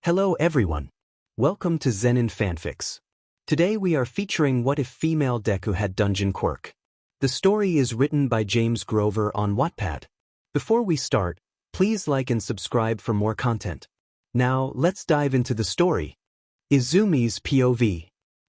Hello everyone. Welcome to Zenin Fanfics. Today we are featuring What If Female Deku Had Dungeon Quirk. The story is written by JamesGrover on Wattpad. Before we start, please like and subscribe for more content. Now, let's dive into the story. Izumi's POV.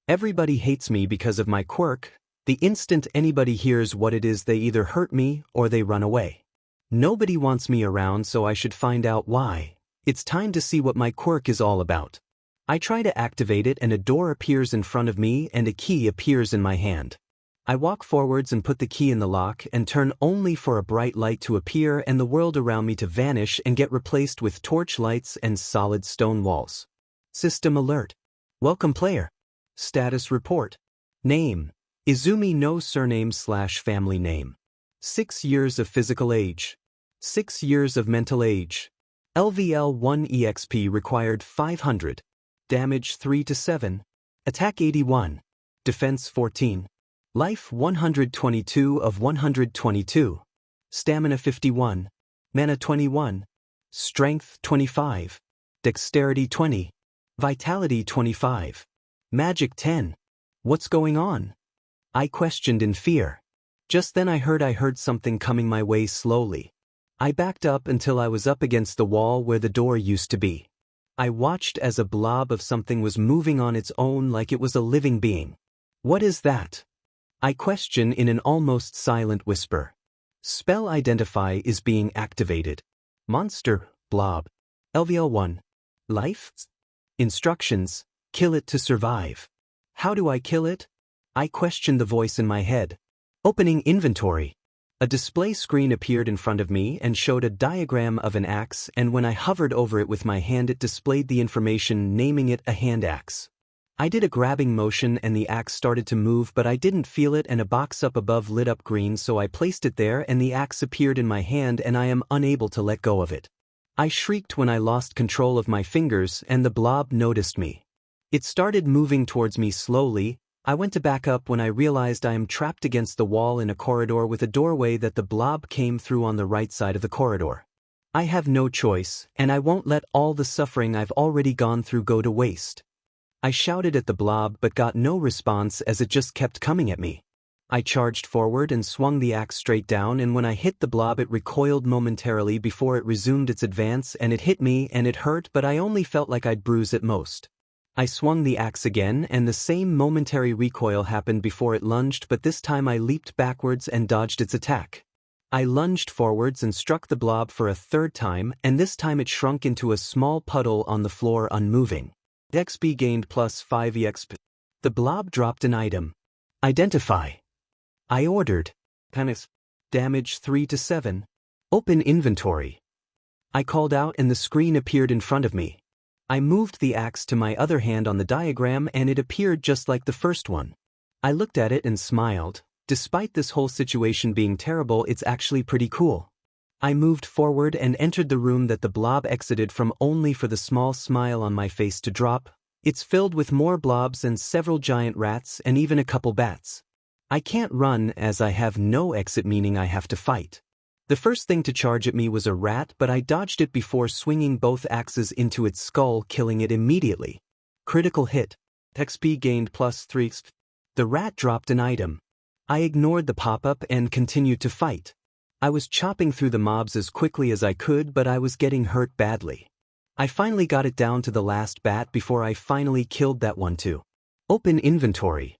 Everybody hates me because of my quirk. The instant anybody hears what it is, they either hurt me or they run away. Nobody wants me around, so I should find out why. It's time to see what my quirk is all about. I try to activate it and a door appears in front of me and a key appears in my hand. I walk forwards and put the key in the lock and turn only for a bright light to appear and the world around me to vanish and get replaced with torch lights and solid stone walls. System alert. Welcome player. Status report. Name: Izumi, no surname/family name. 6 years of physical age. 6 years of mental age. LVL 1 EXP required 500. Damage 3 to 7. Attack 81. Defense 14. Life 122 of 122. Stamina 51. Mana 21. Strength 25. Dexterity 20. Vitality 25. Magic 10. What's going on? I questioned in fear. Just then I heard something coming my way slowly. I backed up until I was up against the wall where the door used to be. I watched as a blob of something was moving on its own like it was a living being. What is that? I question in an almost silent whisper. Spell Identify is being activated. Monster, blob. LVL 1. Life? Instructions: kill it to survive. How do I kill it? I questioned the voice in my head. Opening inventory. A display screen appeared in front of me and showed a diagram of an axe, and when I hovered over it with my hand it displayed the information, naming it a hand axe. I did a grabbing motion and the axe started to move, but I didn't feel it, and a box up above lit up green, so I placed it there and the axe appeared in my hand and I am unable to let go of it. I shrieked when I lost control of my fingers and the blob noticed me. It started moving towards me slowly. I went to back up when I realized I am trapped against the wall in a corridor with a doorway that the blob came through on the right side of the corridor. I have no choice, and I won't let all the suffering I've already gone through go to waste. I shouted at the blob but got no response as it just kept coming at me. I charged forward and swung the axe straight down, and when I hit the blob it recoiled momentarily before it resumed its advance, and it hit me and it hurt, but I only felt like I'd bruise at most. I swung the axe again and the same momentary recoil happened before it lunged, but this time I leaped backwards and dodged its attack. I lunged forwards and struck the blob for a third time, and this time it shrunk into a small puddle on the floor, unmoving. XP gained plus 5 EXP. The blob dropped an item. Identify. I ordered. Damage 3 to 7. Open inventory. I called out and the screen appeared in front of me. I moved the axe to my other hand on the diagram and it appeared just like the first one. I looked at it and smiled. Despite this whole situation being terrible, it's actually pretty cool. I moved forward and entered the room that the blob exited from, only for the small smile on my face to drop. It's filled with more blobs and several giant rats and even a couple bats. I can't run as I have no exit, meaning I have to fight. The first thing to charge at me was a rat, but I dodged it before swinging both axes into its skull, killing it immediately. Critical hit. XP gained plus 3. The rat dropped an item. I ignored the pop-up and continued to fight. I was chopping through the mobs as quickly as I could, but I was getting hurt badly. I finally got it down to the last bat before I finally killed that one too. Open inventory.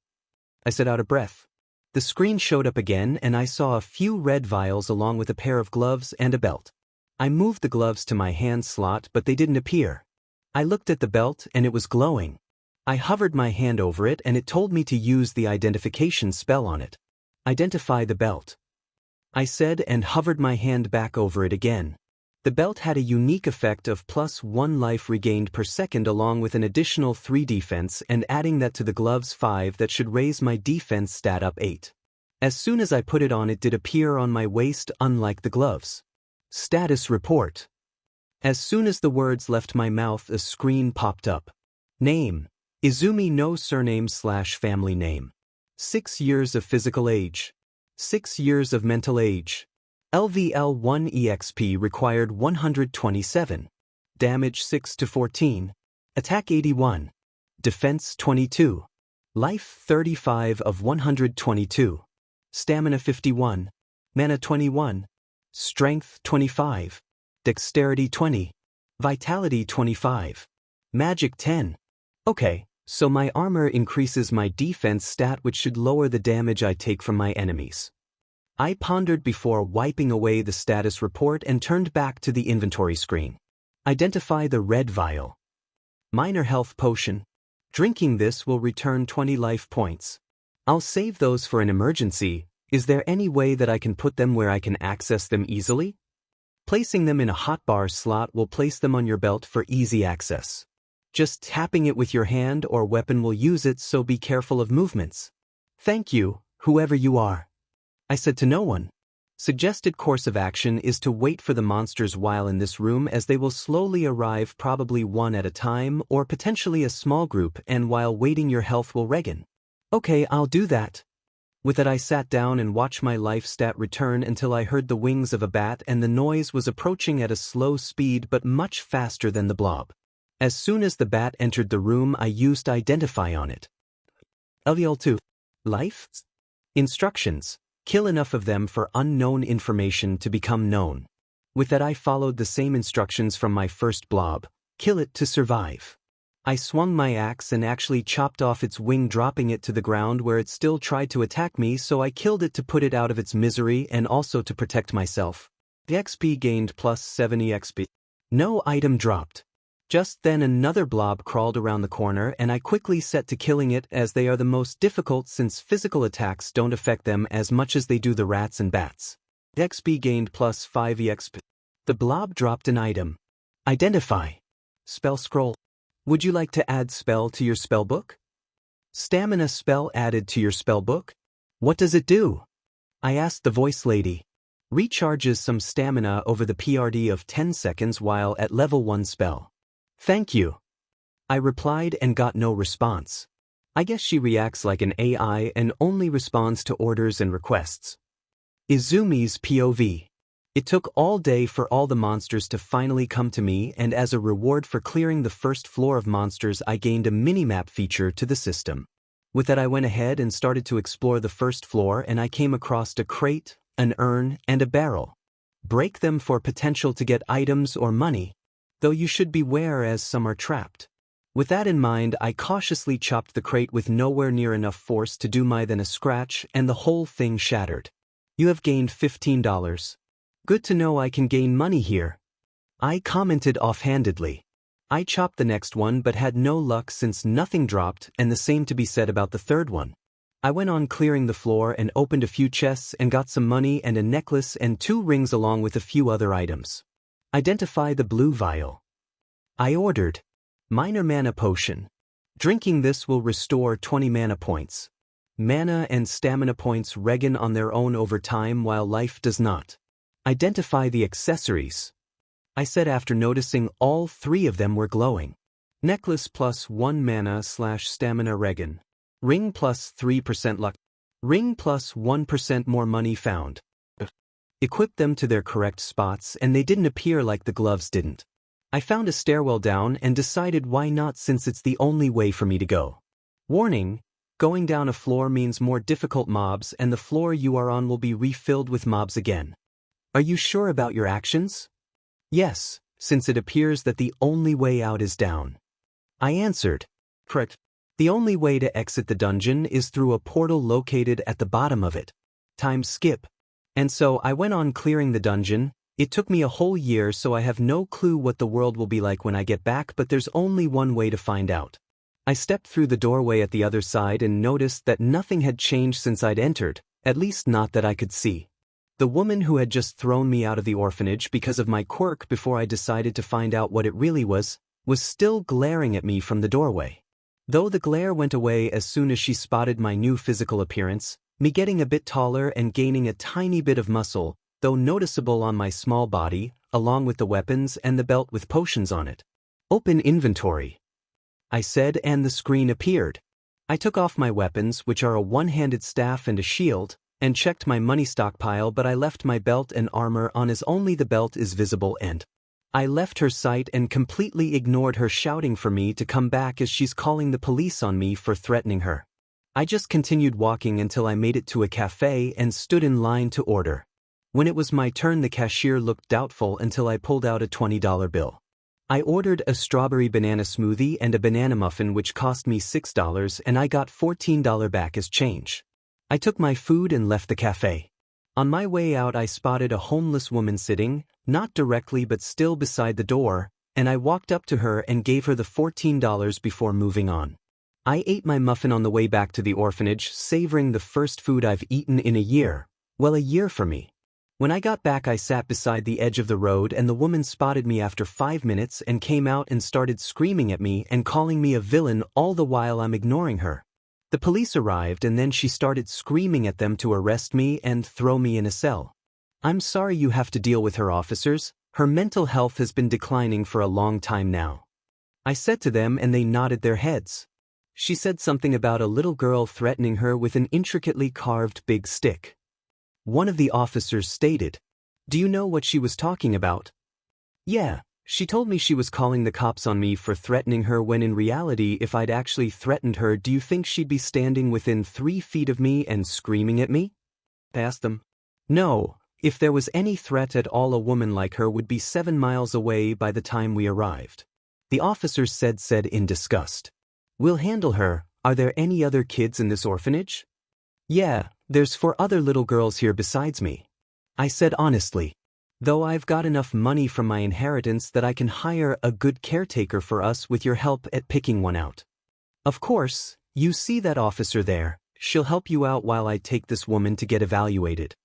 I said, out of breath. The screen showed up again and I saw a few red vials along with a pair of gloves and a belt. I moved the gloves to my hand slot, but they didn't appear. I looked at the belt and it was glowing. I hovered my hand over it and it told me to use the identification spell on it. Identify the belt. I said and hovered my hand back over it again. The belt had a unique effect of plus 1 life regained per second along with an additional 3 defense, and adding that to the gloves 5, that should raise my defense stat up 8. As soon as I put it on, it did appear on my waist, unlike the gloves. Status report. As soon as the words left my mouth, a screen popped up. Name: Izumi, no surname/family name. 6 years of physical age. 6 years of mental age. LVL 1 EXP required 127. Damage 6 to 14. Attack 81. Defense 22. Life 35 of 122. Stamina 51. Mana 21. Strength 25. Dexterity 20. Vitality 25. Magic 10. Okay, so my armor increases my defense stat, which should lower the damage I take from my enemies. I pondered before wiping away the status report and turned back to the inventory screen. Identify the red vial. Minor health potion. Drinking this will return 20 life points. I'll save those for an emergency. Is there any way that I can put them where I can access them easily? Placing them in a hotbar slot will place them on your belt for easy access. Just tapping it with your hand or weapon will use it, so be careful of movements. Thank you, whoever you are. I said to no one. Suggested course of action is to wait for the monsters while in this room, as they will slowly arrive, probably one at a time or potentially a small group, and while waiting your health will regen. Okay, I'll do that. With that I sat down and watched my life stat return until I heard the wings of a bat, and the noise was approaching at a slow speed but much faster than the blob. As soon as the bat entered the room, I used Identify on it. LVL2. Life? Instructions. Kill enough of them for unknown information to become known. With that I followed the same instructions from my first blob. Kill it to survive. I swung my axe and actually chopped off its wing, dropping it to the ground where it still tried to attack me, so I killed it to put it out of its misery and also to protect myself. The XP gained plus 70 XP. No item dropped. Just then another blob crawled around the corner and I quickly set to killing it, as they are the most difficult since physical attacks don't affect them as much as they do the rats and bats. The XP gained plus 5 EXP. The blob dropped an item. Identify. Spell scroll. Would you like to add spell to your spellbook? Stamina spell added to your spellbook? What does it do? I asked the voice lady. Recharges some stamina over the PRD of 10 seconds while at level 1 spell. Thank you. I replied and got no response. I guess she reacts like an AI and only responds to orders and requests. Izumi's POV. It took all day for all the monsters to finally come to me, and as a reward for clearing the first floor of monsters I gained a mini-map feature to the system. With that I went ahead and started to explore the first floor, and I came across a crate, an urn, and a barrel. Break them for potential to get items or money, though you should beware as some are trapped. With that in mind I cautiously chopped the crate with nowhere near enough force to do more than a scratch, and the whole thing shattered. You have gained $15. Good to know I can gain money here. I commented offhandedly. I chopped the next one but had no luck since nothing dropped, and the same to be said about the third one. I went on clearing the floor and opened a few chests and got some money and a necklace and 2 rings along with a few other items. Identify the blue vial. I ordered. Minor mana potion. Drinking this will restore 20 mana points. Mana and stamina points regen on their own over time while life does not. Identify the accessories. I said after noticing all 3 of them were glowing. Necklace plus 1 mana / stamina regen. Ring plus 3% luck. Ring plus 1% more money found. Equip them to their correct spots and they didn't appear like the gloves didn't. I found a stairwell down and decided why not, since it's the only way for me to go. Warning: going down a floor means more difficult mobs, and the floor you are on will be refilled with mobs again. Are you sure about your actions? Yes, since it appears that the only way out is down. I answered. Correct. The only way to exit the dungeon is through a portal located at the bottom of it. Time skip. And so I went on clearing the dungeon. It took me a whole year, so I have no clue what the world will be like when I get back, but there's only one way to find out. I stepped through the doorway at the other side and noticed that nothing had changed since I'd entered, at least not that I could see. The woman who had just thrown me out of the orphanage because of my quirk before I decided to find out what it really was still glaring at me from the doorway. Though the glare went away as soon as she spotted my new physical appearance, me getting a bit taller and gaining a tiny bit of muscle, though noticeable on my small body, along with the weapons and the belt with potions on it. Open inventory, I said, and the screen appeared. I took off my weapons, which are a one-handed staff and a shield, and checked my money stockpile, but I left my belt and armor on as only the belt is visible, and I left her sight and completely ignored her shouting for me to come back as she's calling the police on me for threatening her. I just continued walking until I made it to a cafe and stood in line to order. When it was my turn, the cashier looked doubtful until I pulled out a $20 bill. I ordered a strawberry banana smoothie and a banana muffin, which cost me $6, and I got $14 back as change. I took my food and left the cafe. On my way out, I spotted a homeless woman sitting, not directly but still beside the door, and I walked up to her and gave her the $14 before moving on. I ate my muffin on the way back to the orphanage, savoring the first food I've eaten in a year. Well, a year for me. When I got back, I sat beside the edge of the road, and the woman spotted me after 5 minutes and came out and started screaming at me and calling me a villain, all the while I'm ignoring her. The police arrived, and then she started screaming at them to arrest me and throw me in a cell. I'm sorry you have to deal with her, officers. Her mental health has been declining for a long time now. I said to them, and they nodded their heads. She said something about a little girl threatening her with an intricately carved big stick. One of the officers stated, "Do you know what she was talking about?" "Yeah, she told me she was calling the cops on me for threatening her, when in reality, if I'd actually threatened her, do you think she'd be standing within 3 feet of me and screaming at me?" I asked them. "No, if there was any threat at all, a woman like her would be 7 miles away by the time we arrived." The officers said in disgust, "We'll handle her. Are there any other kids in this orphanage?" "Yeah, there's 4 other little girls here besides me," I said honestly. "Though I've got enough money from my inheritance that I can hire a good caretaker for us with your help at picking one out. Of course, you see that officer there, she'll help you out while I take this woman to get evaluated,"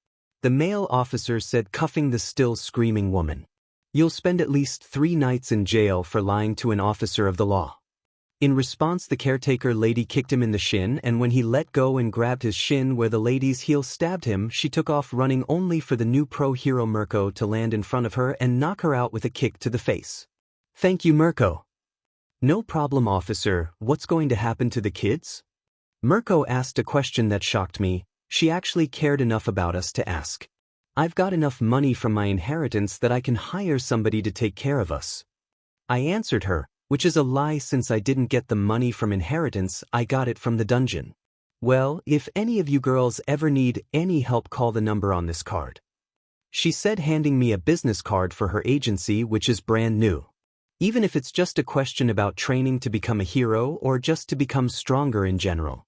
the male officer said, cuffing the still screaming woman. "You'll spend at least 3 nights in jail for lying to an officer of the law." In response, the caretaker lady kicked him in the shin, and when he let go and grabbed his shin where the lady's heel stabbed him, she took off running, only for the new pro hero Mirko to land in front of her and knock her out with a kick to the face. "Thank you, Mirko." "No problem, officer. What's going to happen to the kids?" Mirko asked a question that shocked me. She actually cared enough about us to ask. "I've got enough money from my inheritance that I can hire somebody to take care of us." I answered her, which is a lie, since I didn't get the money from inheritance, I got it from the dungeon. "Well, if any of you girls ever need any help, call the number on this card," she said, handing me a business card for her agency, which is brand new. "Even if it's just a question about training to become a hero or just to become stronger in general."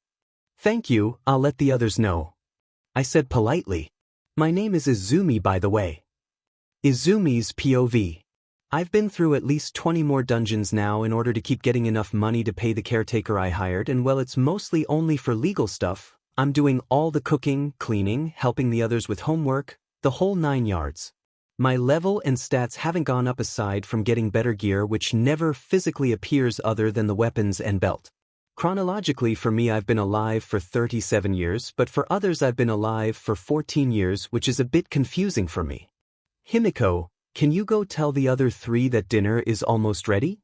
"Thank you, I'll let the others know," I said politely. "My name is Izumi, by the way." Izumi's POV. I've been through at least 20 more dungeons now in order to keep getting enough money to pay the caretaker I hired, and while it's mostly only for legal stuff, I'm doing all the cooking, cleaning, helping the others with homework, the whole 9 yards. My level and stats haven't gone up aside from getting better gear, which never physically appears other than the weapons and belt. Chronologically, for me, I've been alive for 37 years, but for others I've been alive for 14 years, which is a bit confusing for me. "Himiko, can you go tell the other 3 that dinner is almost ready?"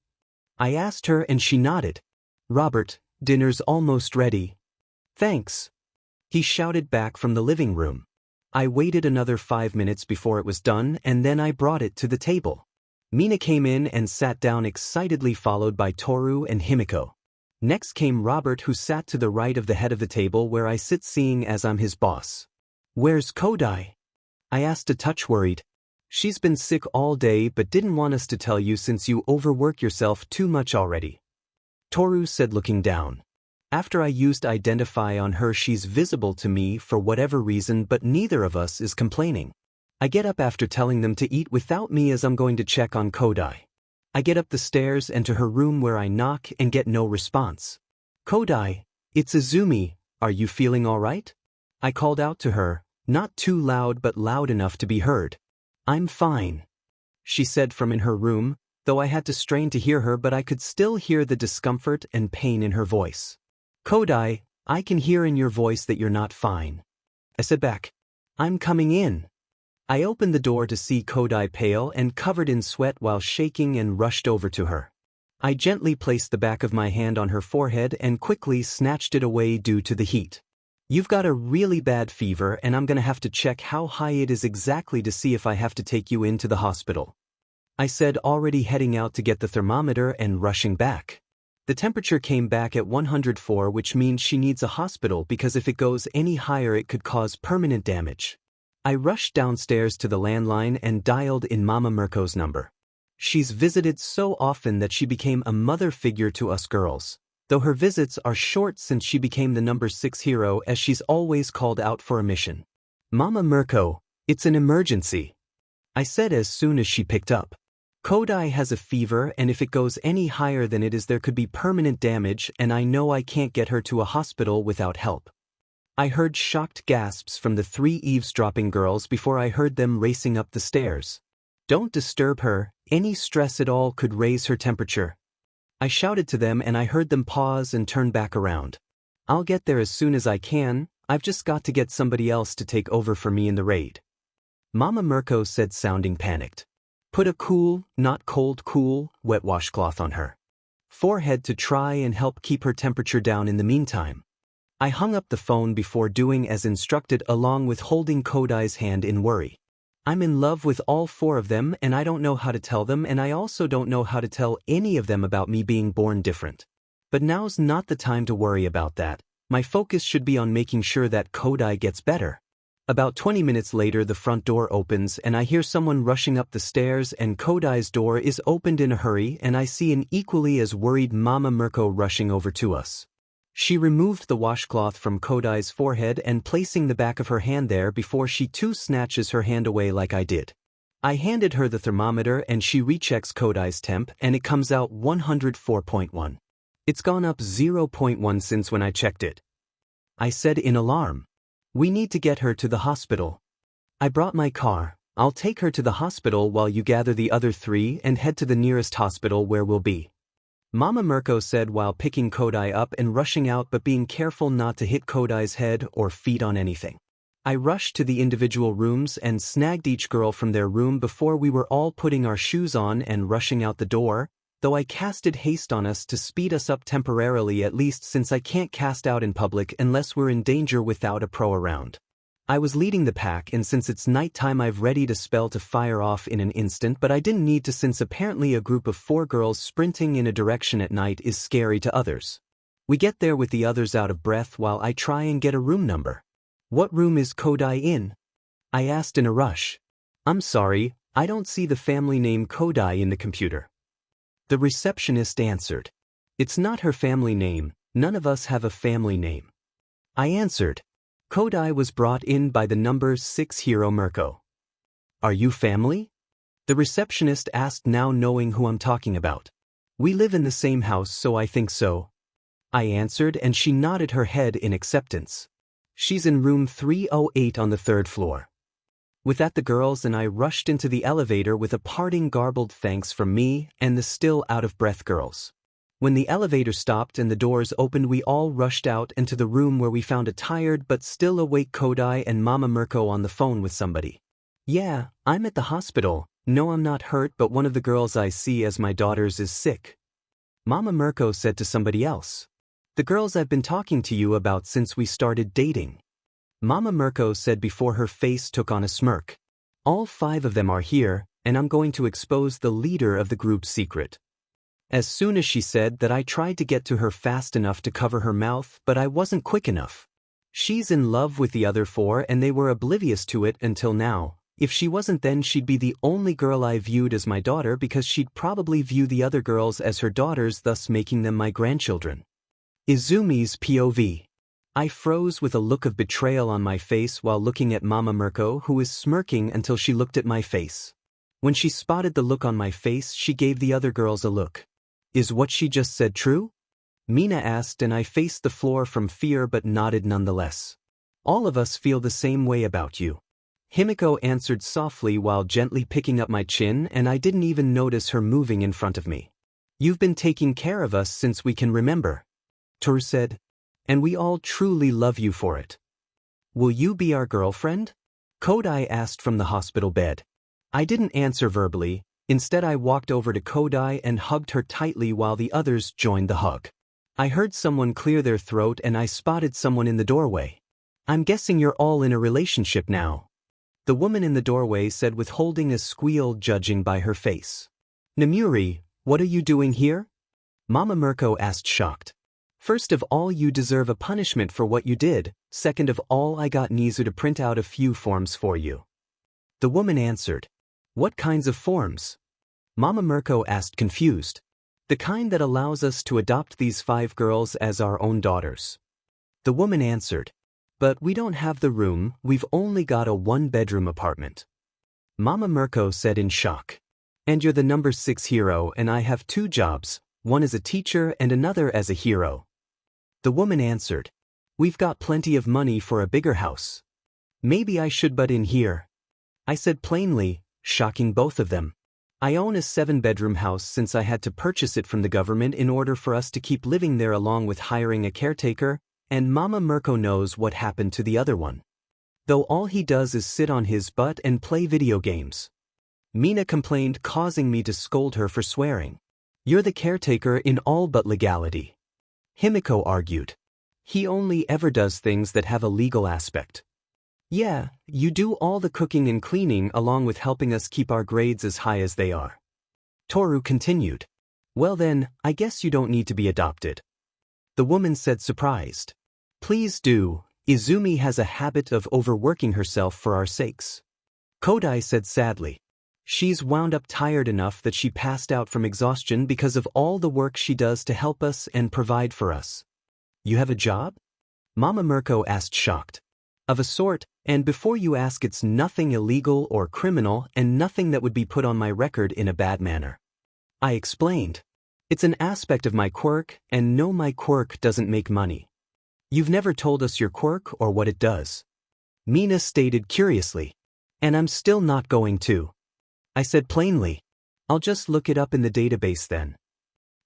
I asked her, and she nodded. "Robert, dinner's almost ready." "Thanks," he shouted back from the living room. I waited another 5 minutes before it was done, and then I brought it to the table. Mina came in and sat down excitedly, followed by Toru and Himiko. Next came Robert, who sat to the right of the head of the table where I sit, seeing as I'm his boss. "Where's Kodai?" I asked, a touch worried. "She's been sick all day but didn't want us to tell you since you overwork yourself too much already," Toru said, looking down. "After I used Identify on her, she's visible to me for whatever reason, but neither of us is complaining. I get up after telling them to eat without me, as I'm going to check on Kodai. I get up the stairs and to her room, where I knock and get no response. "Kodai, it's Izumi, are you feeling all right?" I called out to her, not too loud but loud enough to be heard. "I'm fine," she said from in her room, though I had to strain to hear her, but I could still hear the discomfort and pain in her voice. "Kodai, I can hear in your voice that you're not fine," I said back. "I'm coming in." I opened the door to see Kodai, pale and covered in sweat while shaking, and rushed over to her. I gently placed the back of my hand on her forehead and quickly snatched it away due to the heat. "You've got a really bad fever, and I'm gonna have to check how high it is exactly to see if I have to take you into the hospital." I said, already heading out to get the thermometer and rushing back. The temperature came back at 104, which means she needs a hospital because if it goes any higher it could cause permanent damage. I rushed downstairs to the landline and dialed in Mama Mirko's number. She's visited so often that she became a mother figure to us girls, though her visits are short since she became the number 6 hero as she's always called out for a mission. Mama Mirko, it's an emergency, I said as soon as she picked up. Kodai has a fever and if it goes any higher than it is there could be permanent damage and I know I can't get her to a hospital without help. I heard shocked gasps from the 3 eavesdropping girls before I heard them racing up the stairs. Don't disturb her, any stress at all could raise her temperature. I shouted to them and I heard them pause and turn back around. I'll get there as soon as I can, I've just got to get somebody else to take over for me in the raid. Mama Mirko said, sounding panicked. Put a cool, not cold, cool, wet washcloth on her forehead to try and help keep her temperature down in the meantime. I hung up the phone before doing as instructed along with holding Kodai's hand in worry. I'm in love with all 4 of them and I don't know how to tell them and I also don't know how to tell any of them about me being born different. But now's not the time to worry about that. My focus should be on making sure that Kodai gets better. About 20 minutes later the front door opens and I hear someone rushing up the stairs and Kodai's door is opened in a hurry and I see an equally as worried Mama Mirko rushing over to us. She removed the washcloth from Kodai's forehead and placing the back of her hand there before she too snatches her hand away like I did. I handed her the thermometer and she rechecks Kodai's temp and it comes out 104.1. It's gone up 0.1 since when I checked it. I said in alarm. We need to get her to the hospital. I brought my car. I'll take her to the hospital while you gather the other 3 and head to the nearest hospital where we'll be. Mama Mirko said while picking Kodai up and rushing out but being careful not to hit Kodai's head or feet on anything. I rushed to the individual rooms and snagged each girl from their room before we were all putting our shoes on and rushing out the door, though I casted haste on us to speed us up temporarily at least since I can't cast out in public unless we're in danger without a pro around. I was leading the pack and since it's nighttime I've readied a spell to fire off in an instant but I didn't need to since apparently a group of 4 girls sprinting in a direction at night is scary to others. We get there with the others out of breath while I try and get a room number. What room is Kodai in? I asked in a rush. I'm sorry, I don't see the family name Kodai in the computer. The receptionist answered. It's not her family name, none of us have a family name. I answered. Kodai was brought in by the number 6 hero Mirko. Are you family? The receptionist asked now knowing who I'm talking about. We live in the same house so I think so. I answered and she nodded her head in acceptance. She's in room 308 on the 3rd floor. With that the girls and I rushed into the elevator with a parting garbled thanks from me and the still out-of-breath girls. When the elevator stopped and the doors opened we all rushed out into the room where we found a tired but still awake Kodai and Mama Mirko on the phone with somebody. Yeah, I'm at the hospital. No, I'm not hurt but one of the girls I see as my daughters is sick. Mama Mirko said to somebody else. The girls I've been talking to you about since we started dating. Mama Mirko said before her face took on a smirk. All 5 of them are here, and I'm going to expose the leader of the group's secret. As soon as she said that I tried to get to her fast enough to cover her mouth, but I wasn't quick enough. She's in love with the other 4 and they were oblivious to it until now. If she wasn't then she'd be the only girl I viewed as my daughter because she'd probably view the other girls as her daughters thus making them my grandchildren. Izumi's POV. I froze with a look of betrayal on my face while looking at Mama Mirko who was smirking until she looked at my face. When she spotted the look on my face she gave the other girls a look. Is what she just said true? Mina asked and I faced the floor from fear but nodded nonetheless. All of us feel the same way about you. Himiko answered softly while gently picking up my chin and I didn't even notice her moving in front of me. You've been taking care of us since we can remember. Toru said. And we all truly love you for it. Will you be our girlfriend? Kodai asked from the hospital bed. I didn't answer verbally. Instead I walked over to Kodai and hugged her tightly while the others joined the hug. I heard someone clear their throat and I spotted someone in the doorway. I'm guessing you're all in a relationship now. The woman in the doorway said withholding a squeal judging by her face. Namuri, what are you doing here? Mama Mirko asked shocked. First of all, you deserve a punishment for what you did. Second of all, I got Nizu to print out a few forms for you. The woman answered. What kinds of forms? Mama Mirko asked confused. The kind that allows us to adopt these 5 girls as our own daughters. The woman answered. But we don't have the room, we've only got a 1-bedroom apartment. Mama Mirko said in shock. And you're the number 6 hero and I have 2 jobs, one as a teacher and another as a hero. The woman answered. We've got plenty of money for a bigger house. Maybe I should butt in here. I said plainly, shocking both of them. I own a 7-bedroom house since I had to purchase it from the government in order for us to keep living there along with hiring a caretaker, and Mama Mirko knows what happened to the other one. Though all he does is sit on his butt and play video games. Mina complained, causing me to scold her for swearing. You're the caretaker in all but legality. Himiko argued. He only ever does things that have a legal aspect. Yeah, you do all the cooking and cleaning along with helping us keep our grades as high as they are. Toru continued. Well then, I guess you don't need to be adopted. The woman said surprised. Please do, Izumi has a habit of overworking herself for our sakes. Kodai said sadly. She's wound up tired enough that she passed out from exhaustion because of all the work she does to help us and provide for us. You have a job? Mama Mirko asked shocked. Of a sort, and before you ask, it's nothing illegal or criminal and nothing that would be put on my record in a bad manner. I explained. It's an aspect of my quirk, and no, my quirk doesn't make money. You've never told us your quirk or what it does. Mina stated curiously. And I'm still not going to. I said plainly. I'll just look it up in the database then.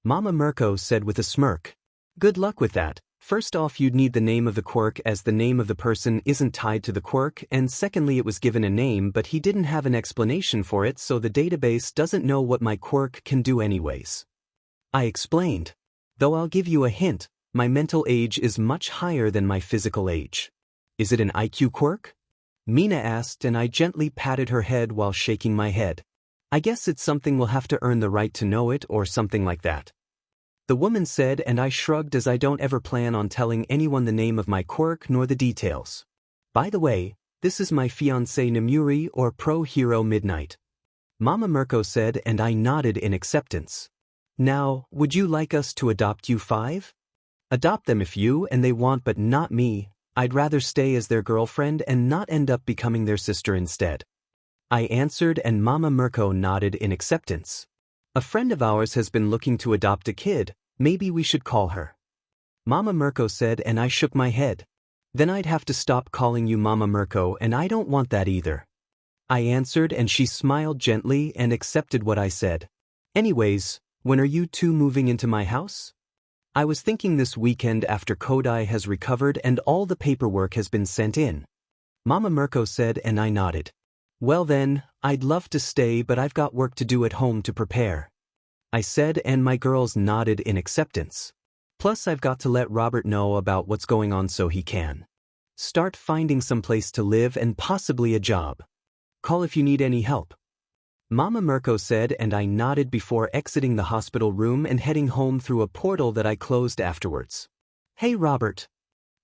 Mama Mirko said with a smirk. Good luck with that. First off, you'd need the name of the quirk as the name of the person isn't tied to the quirk, and secondly, it was given a name but he didn't have an explanation for it, so the database doesn't know what my quirk can do anyways. I explained. Though I'll give you a hint, my mental age is much higher than my physical age. Is it an IQ quirk? Mina asked, and I gently patted her head while shaking my head. I guess it's something we'll have to earn the right to know it or something like that. The woman said, and I shrugged as I don't ever plan on telling anyone the name of my quirk nor the details. By the way, this is my fiancé Namuri or Pro Hero Midnight. Mama Mirko said, and I nodded in acceptance. Now, would you like us to adopt you 5? Adopt them if you and they want, but not me. I'd rather stay as their girlfriend and not end up becoming their sister instead. I answered, and Mama Mirko nodded in acceptance. A friend of ours has been looking to adopt a kid, maybe we should call her. Mama Mirko said, and I shook my head. Then I'd have to stop calling you Mama Mirko, and I don't want that either. I answered, and she smiled gently and accepted what I said. Anyways, when are you 2 moving into my house? I was thinking this weekend after Kodai has recovered and all the paperwork has been sent in. Mama Mirko said, and I nodded. Well then, I'd love to stay, but I've got work to do at home to prepare. I said, and my girls nodded in acceptance. Plus I've got to let Robert know about what's going on so he can start finding some place to live and possibly a job. Call if you need any help. Mama Mirko said, and I nodded before exiting the hospital room and heading home through a portal that I closed afterwards. Hey Robert.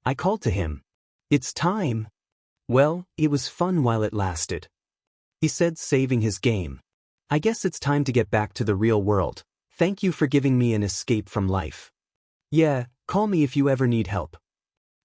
I called to him. It's time. Well, it was fun while it lasted. He said, saving his game. I guess it's time to get back to the real world. Thank you for giving me an escape from life. Yeah, call me if you ever need help.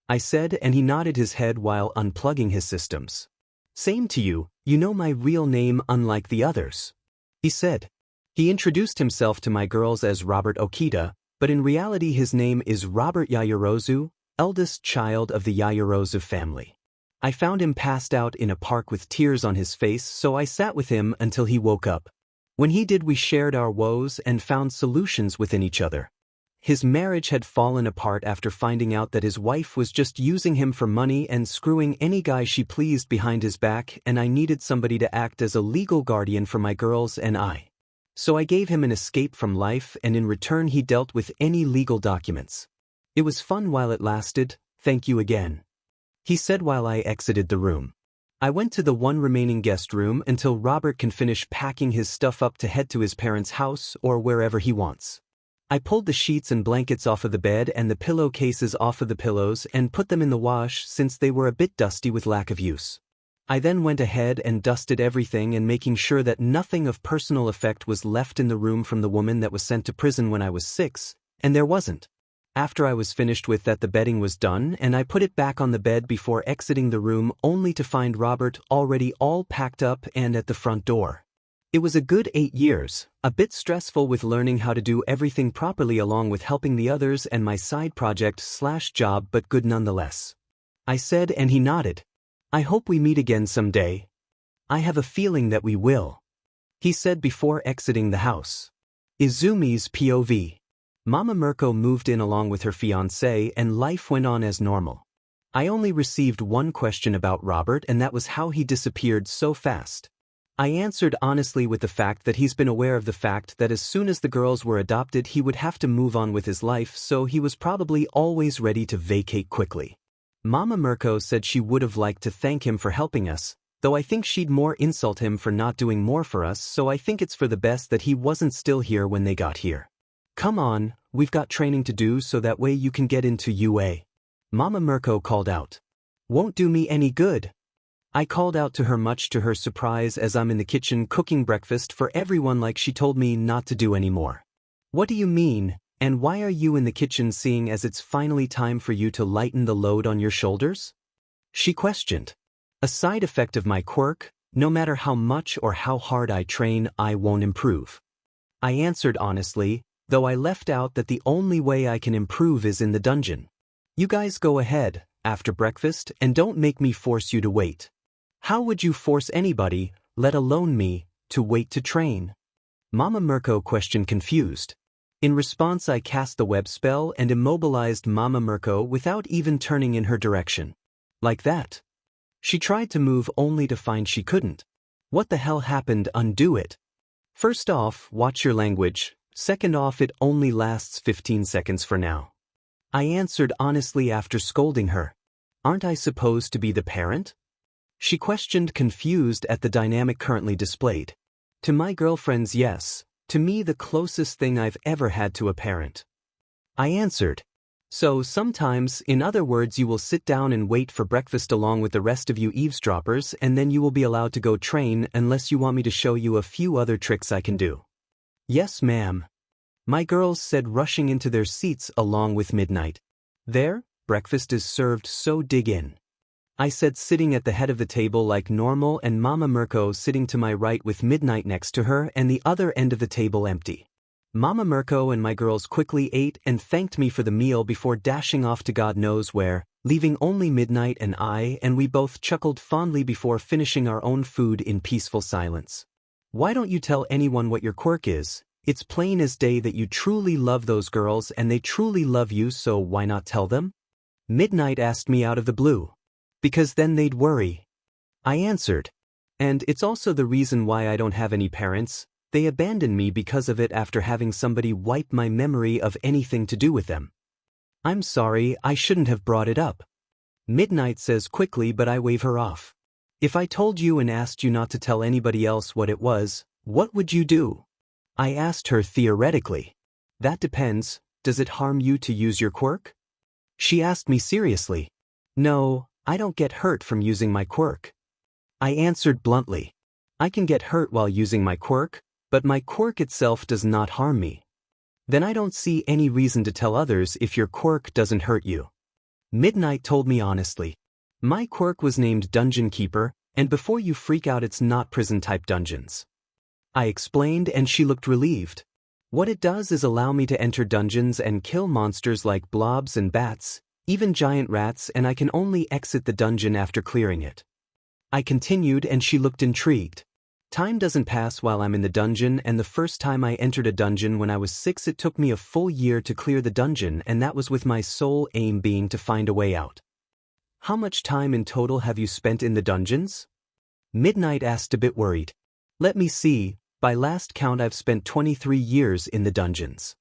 I said, and he nodded his head while unplugging his systems. Same to you, you know my real name unlike the others. He said. He introduced himself to my girls as Robert Okita, but in reality his name is Robert Yayorozu, eldest child of the Yayorozu family. I found him passed out in a park with tears on his face, so I sat with him until he woke up. When he did, we shared our woes and found solutions within each other. His marriage had fallen apart after finding out that his wife was just using him for money and screwing any guy she pleased behind his back, and I needed somebody to act as a legal guardian for my girls and I. So I gave him an escape from life, and in return he dealt with any legal documents. It was fun while it lasted, thank you again. He said while I exited the room. I went to the one remaining guest room until Robert can finish packing his stuff up to head to his parents' house or wherever he wants. I pulled the sheets and blankets off of the bed and the pillowcases off of the pillows and put them in the wash since they were a bit dusty with lack of use. I then went ahead and dusted everything and making sure that nothing of personal effect was left in the room from the woman that was sent to prison when I was 6, and there wasn't. After I was finished with that, the bedding was done and I put it back on the bed before exiting the room only to find Robert already all packed up and at the front door. It was a good 8 years, a bit stressful with learning how to do everything properly along with helping the others and my side project/job, but good nonetheless. I said and he nodded. I hope we meet again someday. I have a feeling that we will, he said before exiting the house. Izumi's POV. Mama Mirko moved in along with her fiancé and life went on as normal. I only received one question about Robert and that was how he disappeared so fast. I answered honestly with the fact that he's been aware of the fact that as soon as the girls were adopted he would have to move on with his life, so he was probably always ready to vacate quickly. Mama Mirko said she would have liked to thank him for helping us, though I think she'd more insult him for not doing more for us, so I think it's for the best that he wasn't still here when they got here. Come on, we've got training to do so that way you can get into UA. Mama Mirko called out. Won't do me any good. I called out to her much to her surprise as I'm in the kitchen cooking breakfast for everyone like she told me not to do anymore. What do you mean, and why are you in the kitchen seeing as it's finally time for you to lighten the load on your shoulders? She questioned. A side effect of my quirk, no matter how much or how hard I train, I won't improve. I answered honestly, though I left out that the only way I can improve is in the dungeon. You guys go ahead, after breakfast, and don't make me force you to wait. How would you force anybody, let alone me, to wait to train? Mama Mirko questioned confused. In response I cast the web spell and immobilized Mama Mirko without even turning in her direction. Like that. She tried to move only to find she couldn't. What the hell happened? Undo it. First off, watch your language. Second off, it only lasts 15 seconds for now. I answered honestly after scolding her. Aren't I supposed to be the parent? She questioned, confused at the dynamic currently displayed. To my girlfriends, yes. To me, the closest thing I've ever had to a parent. I answered. So sometimes, in other words, you will sit down and wait for breakfast along with the rest of you eavesdroppers, and then you will be allowed to go train unless you want me to show you a few other tricks I can do. Yes, ma'am. My girls said, rushing into their seats along with Midnight. There, breakfast is served, so dig in. I said, sitting at the head of the table like normal, and Mama Mirko sitting to my right with Midnight next to her and the other end of the table empty. Mama Mirko and my girls quickly ate and thanked me for the meal before dashing off to God knows where, leaving only Midnight and I, and we both chuckled fondly before finishing our own food in peaceful silence. Why don't you tell anyone what your quirk is? It's plain as day that you truly love those girls and they truly love you, so why not tell them? Midnight asked me out of the blue. Because then they'd worry. I answered. And it's also the reason why I don't have any parents. They abandoned me because of it after having somebody wipe my memory of anything to do with them. I'm sorry, I shouldn't have brought it up. Midnight says quickly, but I wave her off. If I told you and asked you not to tell anybody else what it was, what would you do? I asked her theoretically. That depends. Does it harm you to use your quirk? She asked me seriously. No, I don't get hurt from using my quirk. I answered bluntly. I can get hurt while using my quirk, but my quirk itself does not harm me. Then I don't see any reason to tell others if your quirk doesn't hurt you. Midnight told me honestly. My quirk was named Dungeon Keeper, and before you freak out, it's not prison-type dungeons. I explained and she looked relieved. What it does is allow me to enter dungeons and kill monsters like blobs and bats, even giant rats, and I can only exit the dungeon after clearing it. I continued and she looked intrigued. Time doesn't pass while I'm in the dungeon, and the first time I entered a dungeon when I was 6, it took me a full year to clear the dungeon, and that was with my sole aim being to find a way out. How much time in total have you spent in the dungeons? Midnight asked, a bit worried. Let me see, by last count I've spent 23 years in the dungeons.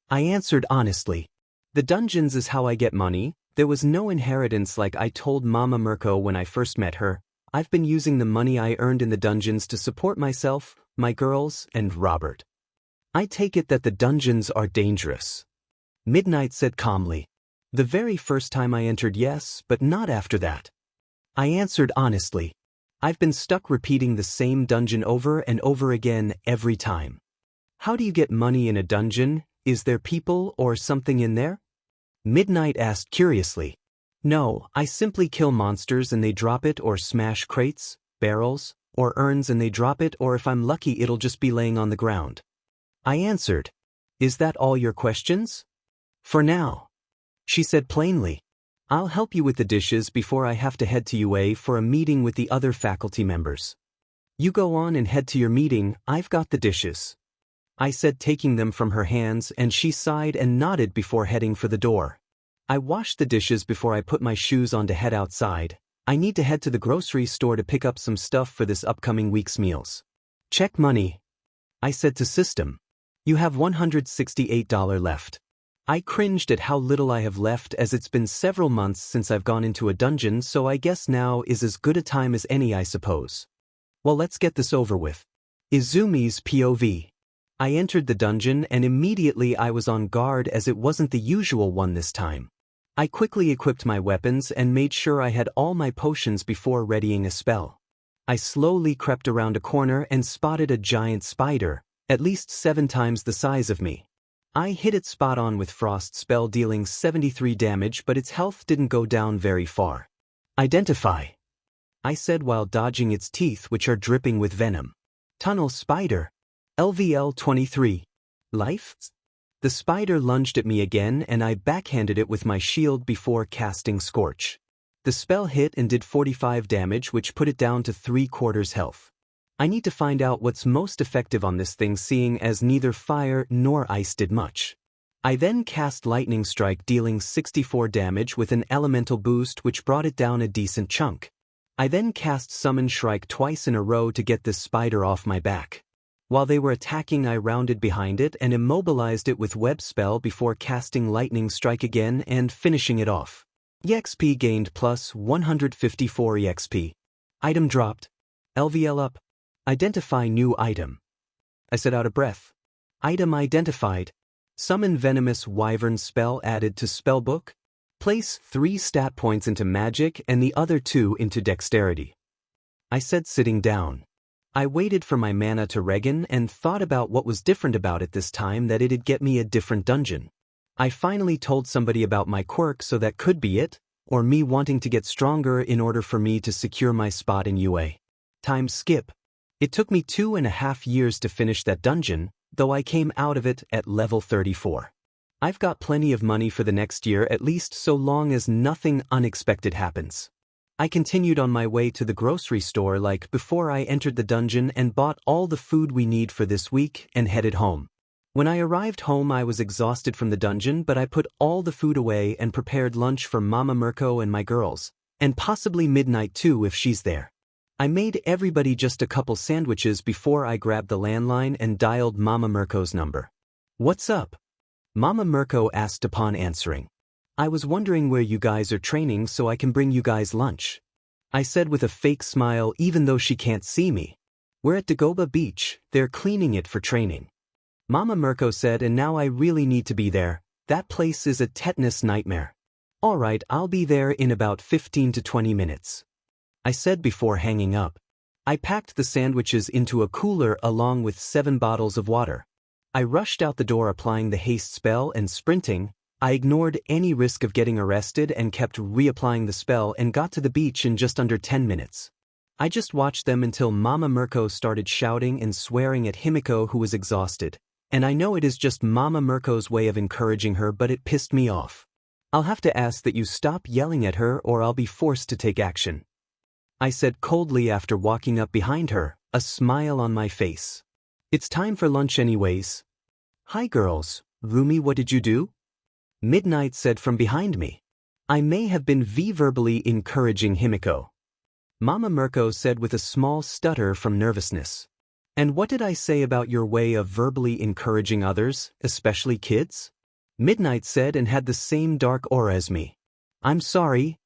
I answered honestly. The dungeons is how I get money. There was no inheritance like I told Mama Mirko when I first met her. I've been using the money I earned in the dungeons to support myself, my girls, and Robert. I take it that the dungeons are dangerous. Midnight said calmly. The very first time I entered, yes, but not after that. I answered honestly. I've been stuck repeating the same dungeon over and over again every time. How do you get money in a dungeon? Is there people or something in there? Midnight asked curiously. No, I simply kill monsters and they drop it, or smash crates, barrels, or urns and they drop it, or if I'm lucky it'll just be laying on the ground. I answered. Is that all your questions? For now. She said plainly. I'll help you with the dishes before I have to head to UA for a meeting with the other faculty members. You go on and head to your meeting, I've got the dishes. I said, taking them from her hands, and she sighed and nodded before heading for the door. I washed the dishes before I put my shoes on to head outside. I need to head to the grocery store to pick up some stuff for this upcoming week's meals. Check money. I said to System. You have $168 left. I cringed at how little I have left, as it's been several months since I've gone into a dungeon, so I guess now is as good a time as any, I suppose. Well, let's get this over with. Izumi's POV. I entered the dungeon and immediately I was on guard, as it wasn't the usual one this time. I quickly equipped my weapons and made sure I had all my potions before readying a spell. I slowly crept around a corner and spotted a giant spider, at least 7 times the size of me. I hit it spot on with Frost spell, dealing 73 damage, but its health didn't go down very far. Identify, I said while dodging its teeth, which are dripping with venom. Tunnel spider. LVL 23. Life? The spider lunged at me again and I backhanded it with my shield before casting Scorch. The spell hit and did 45 damage, which put it down to 3/4 health. I need to find out what's most effective on this thing, seeing as neither fire nor ice did much. I then cast Lightning Strike, dealing 64 damage with an elemental boost, which brought it down a decent chunk. I then cast Summon Shrike twice in a row to get this spider off my back. While they were attacking, I rounded behind it and immobilized it with Web Spell before casting Lightning Strike again and finishing it off. EXP gained plus 154 EXP. Item dropped. LVL up. Identify new item. I said out of breath. Item identified. Summon Venomous Wyvern spell added to Spellbook. Place 3 stat points into Magic and the other 2 into Dexterity. I said, sitting down. I waited for my mana to regen and thought about what was different about it this time, that it'd get me a different dungeon. I finally told somebody about my quirk, so that could be it, or me wanting to get stronger in order for me to secure my spot in UA. Time skip. It took me 2.5 years to finish that dungeon, though I came out of it at level 34. I've got plenty of money for the next year at least, so long as nothing unexpected happens. I continued on my way to the grocery store like before I entered the dungeon and bought all the food we need for this week and headed home. When I arrived home, I was exhausted from the dungeon, but I put all the food away and prepared lunch for Mama Mirko and my girls, and possibly Midnight too if she's there. I made everybody just a couple sandwiches before I grabbed the landline and dialed Mama Mirko's number. "What's up?" Mama Mirko asked upon answering. "I was wondering where you guys are training so I can bring you guys lunch," I said with a fake smile, even though she can't see me. "We're at Dagoba Beach, they're cleaning it for training." Mama Mirko said, "And now I really need to be there. That place is a tetanus nightmare." "Alright, I'll be there in about 15 to 20 minutes. I said before hanging up. I packed the sandwiches into a cooler along with 7 bottles of water. I rushed out the door, applying the haste spell and sprinting. I ignored any risk of getting arrested and kept reapplying the spell and got to the beach in just under 10 minutes. I just watched them until Mama Mirko started shouting and swearing at Himiko, who was exhausted. And I know it is just Mama Mirko's way of encouraging her, but it pissed me off. "I'll have to ask that you stop yelling at her or I'll be forced to take action," I said coldly after walking up behind her, a smile on my face. "It's time for lunch anyways." "Hi girls, Rumi, what did you do?" Midnight said from behind me. I may have been verbally encouraging Himiko. Mama Mirko said with a small stutter from nervousness. "And what did I say about your way of verbally encouraging others, especially kids?" Midnight said, and had the same dark aura as me. "I'm sorry."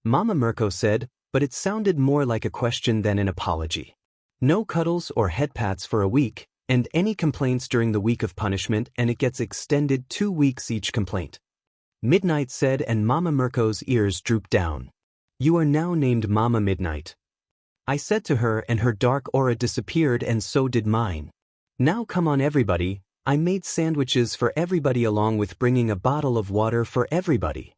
Mama Mirko said, but it sounded more like a question than an apology. No cuddles or head pats for a week, and any complaints during the week of punishment, and it gets extended 2 weeks each complaint. Midnight said, and Mama Mirko's ears drooped down. You are now named Mama Midnight. I said to her, and her dark aura disappeared, and so did mine. Now come on everybody, I made sandwiches for everybody along with bringing a bottle of water for everybody.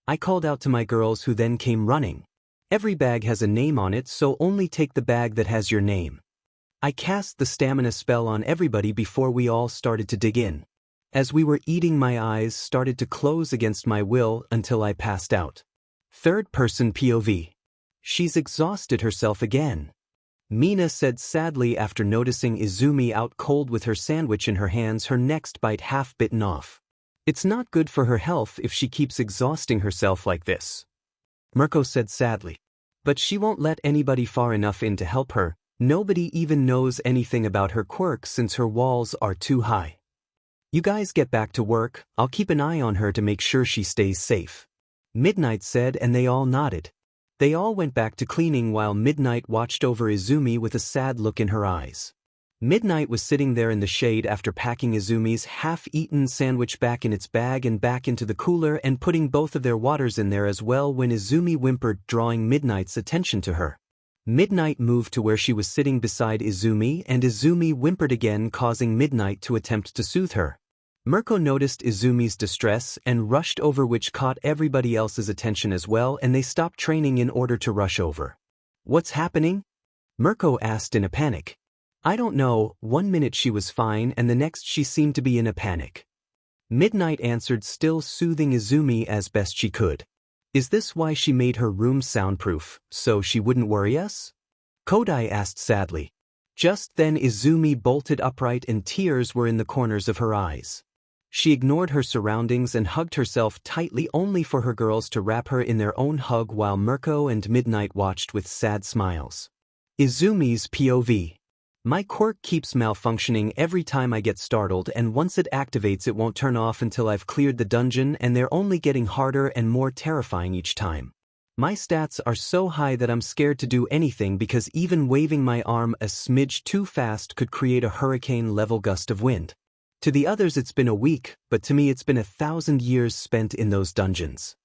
I called out to my girls who then came running. Every bag has a name on it, so only take the bag that has your name. I cast the stamina spell on everybody before we all started to dig in. As we were eating, my eyes started to close against my will until I passed out. Third person POV. She's exhausted herself again. Mina said sadly after noticing Izumi out cold with her sandwich in her hands, her next bite half bitten off. It's not good for her health if she keeps exhausting herself like this. Mirko said sadly. But she won't let anybody far enough in to help her. Nobody even knows anything about her quirk since her walls are too high. You guys get back to work, I'll keep an eye on her to make sure she stays safe. Midnight said, and they all nodded. They all went back to cleaning while Midnight watched over Izumi with a sad look in her eyes. Midnight was sitting there in the shade after packing Izumi's half-eaten sandwich back in its bag and back into the cooler and putting both of their waters in there as well when Izumi whimpered, drawing Midnight's attention to her. Midnight moved to where she was sitting beside Izumi, and Izumi whimpered again, causing Midnight to attempt to soothe her. Mirko noticed Izumi's distress and rushed over, which caught everybody else's attention as well, and they stopped training in order to rush over. What's happening? Mirko asked in a panic. I don't know, 1 minute she was fine and the next she seemed to be in a panic. Midnight answered, still soothing Izumi as best she could. Is this why she made her room soundproof, so she wouldn't worry us? Kodai asked sadly. Just then Izumi bolted upright and tears were in the corners of her eyes. She ignored her surroundings and hugged herself tightly, only for her girls to wrap her in their own hug while Mirko and Midnight watched with sad smiles. Izumi's POV. My quirk keeps malfunctioning every time I get startled, and once it activates it won't turn off until I've cleared the dungeon, and they're only getting harder and more terrifying each time. My stats are so high that I'm scared to do anything because even waving my arm a smidge too fast could create a hurricane-level gust of wind. To the others it's been a week, but to me it's been 1,000 years spent in those dungeons.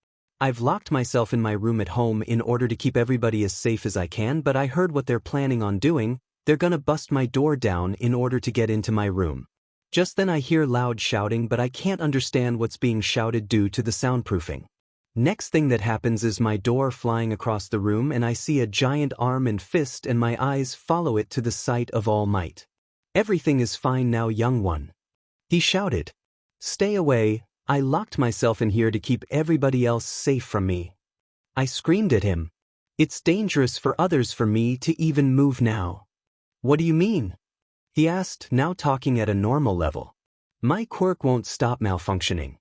I've locked myself in my room at home in order to keep everybody as safe as I can, but I heard what they're planning on doing. They're gonna bust my door down in order to get into my room. Just then I hear loud shouting, but I can't understand what's being shouted due to the soundproofing. Next thing that happens is my door flying across the room, and I see a giant arm and fist, and my eyes follow it to the sight of All Might. Everything is fine now, young one. He shouted. Stay away, I locked myself in here to keep everybody else safe from me. I screamed at him. It's dangerous for others for me to even move now. What do you mean? He asked, now talking at a normal level. My quirk won't stop malfunctioning.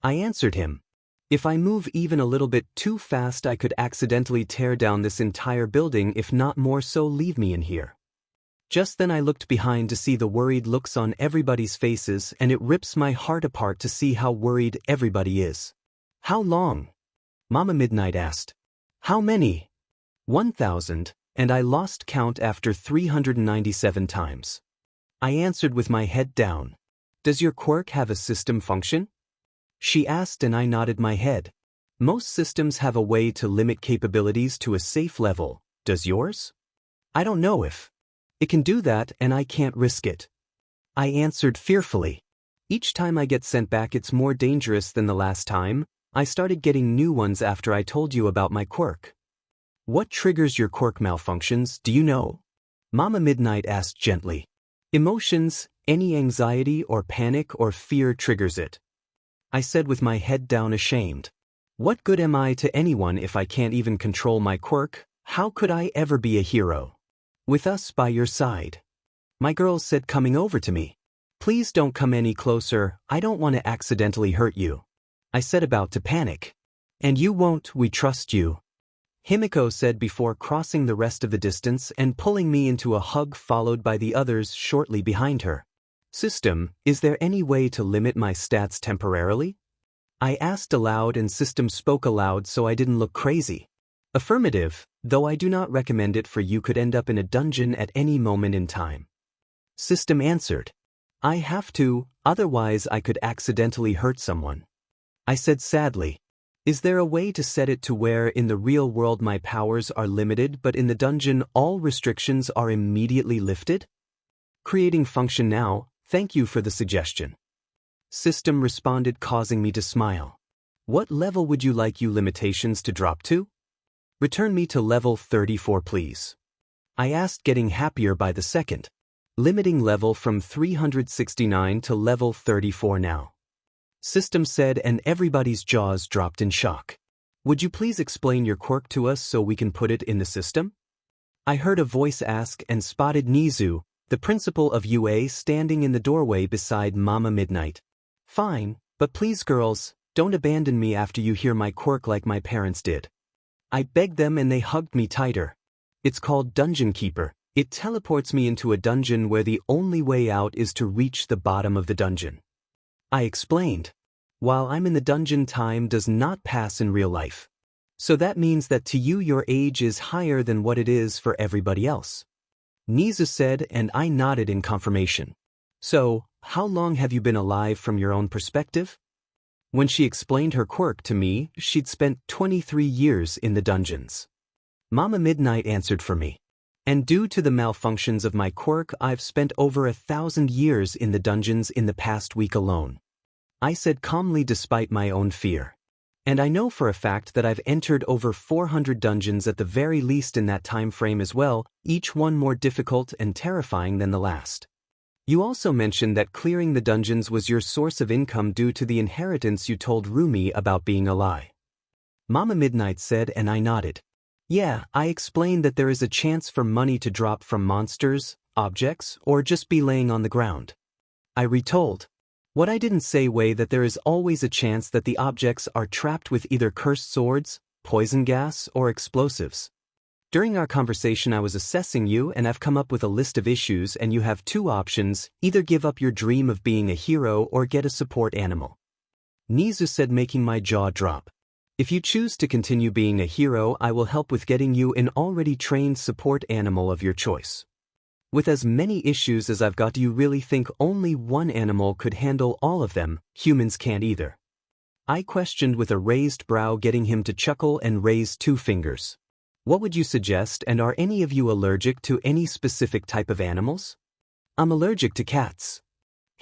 I answered him. If I move even a little bit too fast I could accidentally tear down this entire building, if not more, so leave me in here. Just then I looked behind to see the worried looks on everybody's faces, and it rips my heart apart to see how worried everybody is. How long? Mama Midnight asked. How many? 1,000, and I lost count after 397 times. I answered with my head down. Does your quirk have a system function? She asked, and I nodded my head. Most systems have a way to limit capabilities to a safe level. Does yours? I don't know if it can do that, and I can't risk it. I answered fearfully. Each time I get sent back it's more dangerous than the last time. I started getting new ones after I told you about my quirk. What triggers your quirk malfunctions, do you know? Mama Midnight asked gently. Emotions, any anxiety or panic or fear triggers it. I said with my head down, ashamed. What good am I to anyone if I can't even control my quirk? How could I ever be a hero? With us by your side. My girls said, coming over to me. Please don't come any closer, I don't want to accidentally hurt you. I said, about to panic. And you won't, we trust you. Himiko said before crossing the rest of the distance and pulling me into a hug, followed by the others shortly behind her. System, is there any way to limit my stats temporarily? I asked aloud, and System spoke aloud so I didn't look crazy. Affirmative, Though I do not recommend it, for you could end up in a dungeon at any moment in time. System answered. I have to, otherwise I could accidentally hurt someone. I said sadly. Is there a way to set it to where in the real world my powers are limited but in the dungeon all restrictions are immediately lifted? Creating function now, thank you for the suggestion. System responded, causing me to smile. What level would you like your limitations to drop to? Return me to level 34 please. I asked, getting happier by the second. Limiting level from 369 to level 34 now. System said, and everybody's jaws dropped in shock. Would you please explain your quirk to us so we can put it in the system? I heard a voice ask and spotted Nizu, the principal of UA, standing in the doorway beside Mama Midnight. Fine, but please girls, don't abandon me after you hear my quirk like my parents did. I begged them and they hugged me tighter. It's called Dungeon Keeper. It teleports me into a dungeon where the only way out is to reach the bottom of the dungeon. I explained. While I'm in the dungeon, time does not pass in real life. So that means that to you your age is higher than what it is for everybody else. Nizu said, and I nodded in confirmation. So, how long have you been alive from your own perspective? When she explained her quirk to me, she'd spent 23 years in the dungeons. Mama Midnight answered for me. And due to the malfunctions of my quirk, I've spent over 1,000 years in the dungeons in the past week alone. I said calmly despite my own fear. And I know for a fact that I've entered over 400 dungeons at the very least in that time frame as well, each one more difficult and terrifying than the last. You also mentioned that clearing the dungeons was your source of income due to the inheritance you told Rumi about being a lie. Mama Midnight said, and I nodded. Yeah, I explained that there is a chance for money to drop from monsters, objects, or just be laying on the ground. I retold. What I didn't say was that there is always a chance that the objects are trapped with either cursed swords, poison gas, or explosives. During our conversation I was assessing you and I've come up with a list of issues, and you have two options: either give up your dream of being a hero or get a support animal. Nizu said, making my jaw drop. If you choose to continue being a hero, I will help with getting you an already trained support animal of your choice. With as many issues as I've got, do you really think only one animal could handle all of them? Humans can't either. I questioned with a raised brow, getting him to chuckle and raise two fingers. What would you suggest, and are any of you allergic to any specific type of animals? I'm allergic to cats.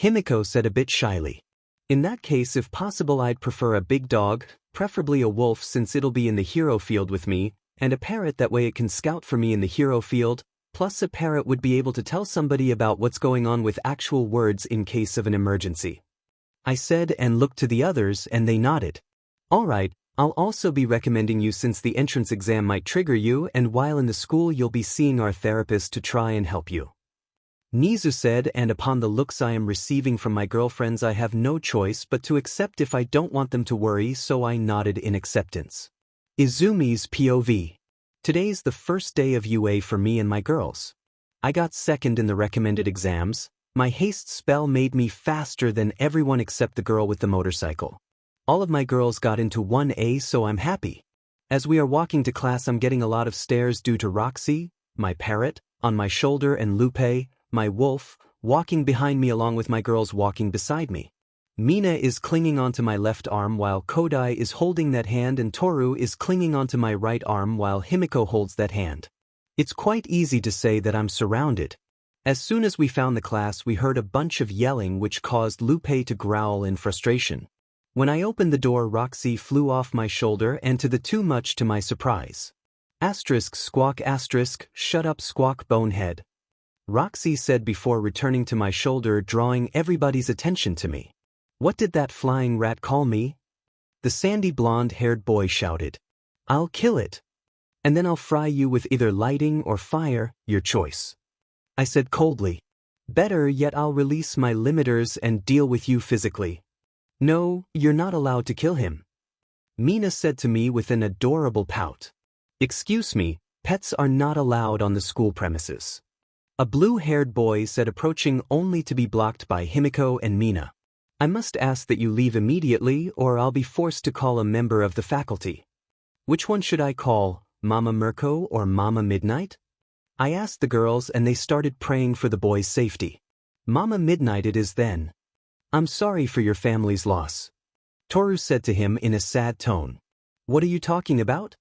Himiko said a bit shyly. In that case, if possible, I'd prefer a big dog, preferably a wolf since it'll be in the hero field with me, and a parrot, that way it can scout for me in the hero field, plus a parrot would be able to tell somebody about what's going on with actual words in case of an emergency. I said and looked to the others and they nodded. Alright, I'll also be recommending you since the entrance exam might trigger you, and while in the school you'll be seeing our therapist to try and help you. Nizu said, and upon the looks I am receiving from my girlfriends I have no choice but to accept if I don't want them to worry, so I nodded in acceptance. Izumi's POV. Today's the first day of UA for me and my girls. I got second in the recommended exams. My haste spell made me faster than everyone except the girl with the motorcycle. All of my girls got into 1A, so I'm happy. As we are walking to class I'm getting a lot of stares due to Roxy, my parrot, on my shoulder, and Lupe, my wolf, walking behind me along with my girls walking beside me. Mina is clinging onto my left arm while Kodai is holding that hand, and Toru is clinging onto my right arm while Himiko holds that hand. It's quite easy to say that I'm surrounded. As soon as we found the class we heard a bunch of yelling which caused Lupe to growl in frustration. When I opened the door Roxy flew off my shoulder, and to the too much to my surprise. Squawk shut up squawk bonehead. Roxy said before returning to my shoulder, drawing everybody's attention to me. What did that flying rat call me? The sandy blonde-haired boy shouted. I'll kill it. And then I'll fry you with either lighting or fire, your choice. I said coldly. Better yet, I'll release my limiters and deal with you physically. No, you're not allowed to kill him. Mina said to me with an adorable pout. Excuse me, pets are not allowed on the school premises. A blue-haired boy said, approaching only to be blocked by Himiko and Mina. I must ask that you leave immediately or I'll be forced to call a member of the faculty. Which one should I call, Mama Mirko or Mama Midnight? I asked the girls and they started praying for the boy's safety. Mama Midnight it is then. I'm sorry for your family's loss. Toru said to him in a sad tone. What are you talking about?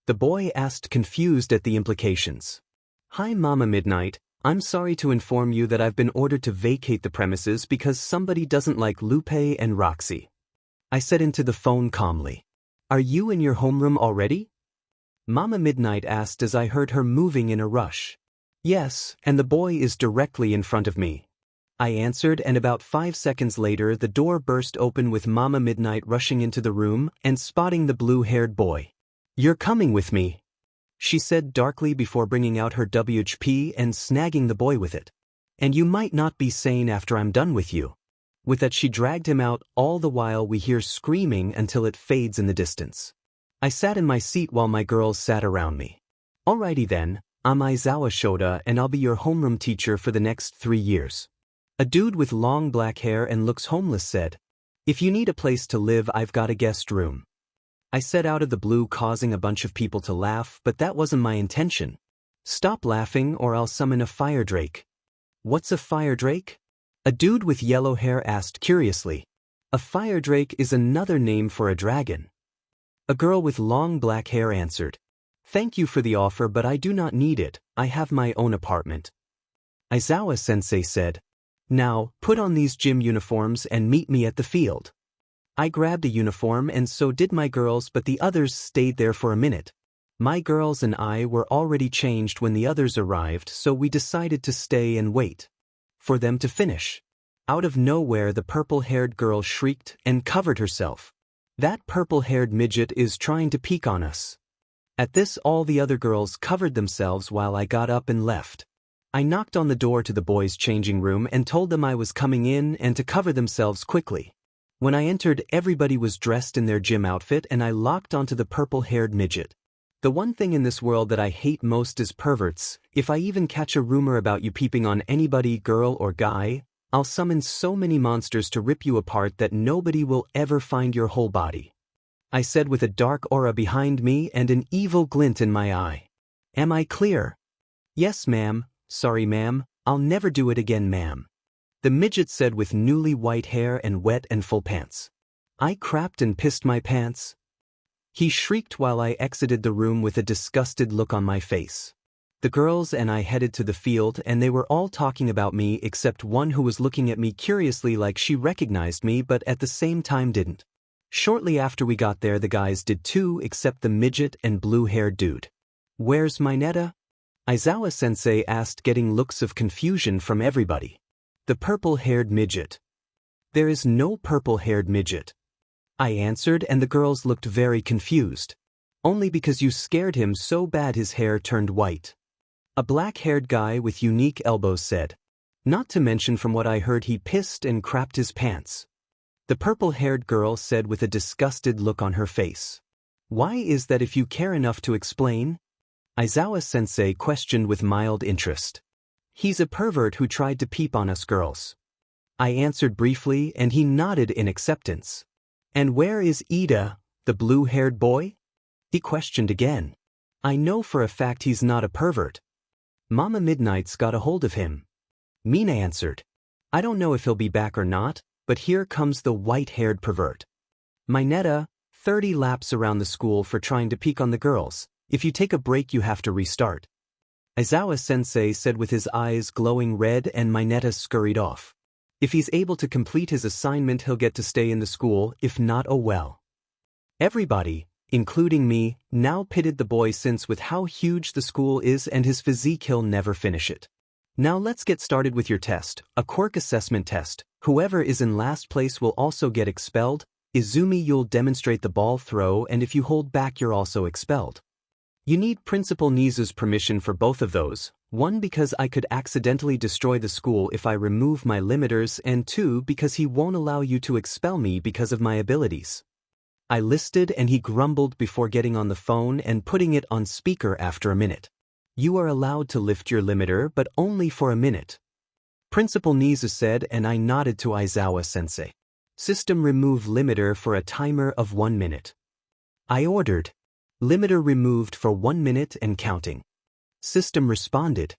The boy asked, confused at the implications. Hi Mama Midnight, I'm sorry to inform you that I've been ordered to vacate the premises because somebody doesn't like Lupe and Roxy. I said into the phone calmly. Are you in your homeroom already? Mama Midnight asked as I heard her moving in a rush. Yes, and the boy is directly in front of me. I answered, and about 5 seconds later the door burst open with Mama Midnight rushing into the room and spotting the blue-haired boy. You're coming with me, she said darkly before bringing out her WHP and snagging the boy with it. And you might not be sane after I'm done with you. With that she dragged him out, all the while we hear screaming until it fades in the distance. I sat in my seat while my girls sat around me. Alrighty then, I'm Aizawa Shoda and I'll be your homeroom teacher for the next 3 years. A dude with long black hair and looks homeless said, If you need a place to live, I've got a guest room. I said out of the blue, causing a bunch of people to laugh, but that wasn't my intention. Stop laughing or I'll summon a fire drake. What's a fire drake? A dude with yellow hair asked curiously. A fire drake is another name for a dragon. A girl with long black hair answered. Thank you for the offer, but I do not need it, I have my own apartment. Aizawa-sensei said. Now, put on these gym uniforms and meet me at the field. I grabbed a uniform and so did my girls, but the others stayed there for a minute. My girls and I were already changed when the others arrived, so we decided to stay and wait for them to finish. Out of nowhere the purple-haired girl shrieked and covered herself. That purple-haired midget is trying to peek on us. At this all the other girls covered themselves while I got up and left. I knocked on the door to the boys' changing room and told them I was coming in and to cover themselves quickly. When I entered, everybody was dressed in their gym outfit and I locked onto the purple-haired midget. The one thing in this world that I hate most is perverts. If I even catch a rumor about you peeping on anybody, girl or guy, I'll summon so many monsters to rip you apart that nobody will ever find your whole body. I said with a dark aura behind me and an evil glint in my eye. Am I clear? Yes, ma'am. Sorry, ma'am. I'll never do it again, ma'am. The midget said with newly white hair and wet and full pants. I crapped and pissed my pants. He shrieked while I exited the room with a disgusted look on my face. The girls and I headed to the field and they were all talking about me except one who was looking at me curiously like she recognized me but at the same time didn't. Shortly after we got there the guys did too except the midget and blue-haired dude. Where's Mineta? Aizawa-sensei asked, getting looks of confusion from everybody. The purple-haired midget. There is no purple-haired midget. I answered and the girls looked very confused. Only because you scared him so bad his hair turned white. A black-haired guy with unique elbows said. Not to mention from what I heard he pissed and crapped his pants. The purple-haired girl said with a disgusted look on her face. Why is that if you care enough to explain? Aizawa-sensei questioned with mild interest. He's a pervert who tried to peep on us girls. I answered briefly and he nodded in acceptance. And where is Ida, the blue-haired boy? He questioned again. I know for a fact he's not a pervert. Mama Midnight's got a hold of him. Mina answered. I don't know if he'll be back or not, but here comes the white-haired pervert. Mineta, 30 laps around the school for trying to peek on the girls. If you take a break you have to restart. Aizawa-sensei said with his eyes glowing red and Mineta scurried off. If he's able to complete his assignment he'll get to stay in the school, if not oh well. Everybody, including me, now pitied the boy since with how huge the school is and his physique he'll never finish it. Now let's get started with your test, a quirk assessment test. Whoever is in last place will also get expelled. Izumi, you'll demonstrate the ball throw and if you hold back you're also expelled. You need Principal Nizu's permission for both of those, 1 because I could accidentally destroy the school if I remove my limiters and 2 because he won't allow you to expel me because of my abilities. I listed and he grumbled before getting on the phone and putting it on speaker after a minute. You are allowed to lift your limiter but only for a minute. Principal Nizu said and I nodded to Aizawa-sensei. System remove limiter for a timer of 1 minute. I ordered. Limiter removed for 1 minute and counting. System responded.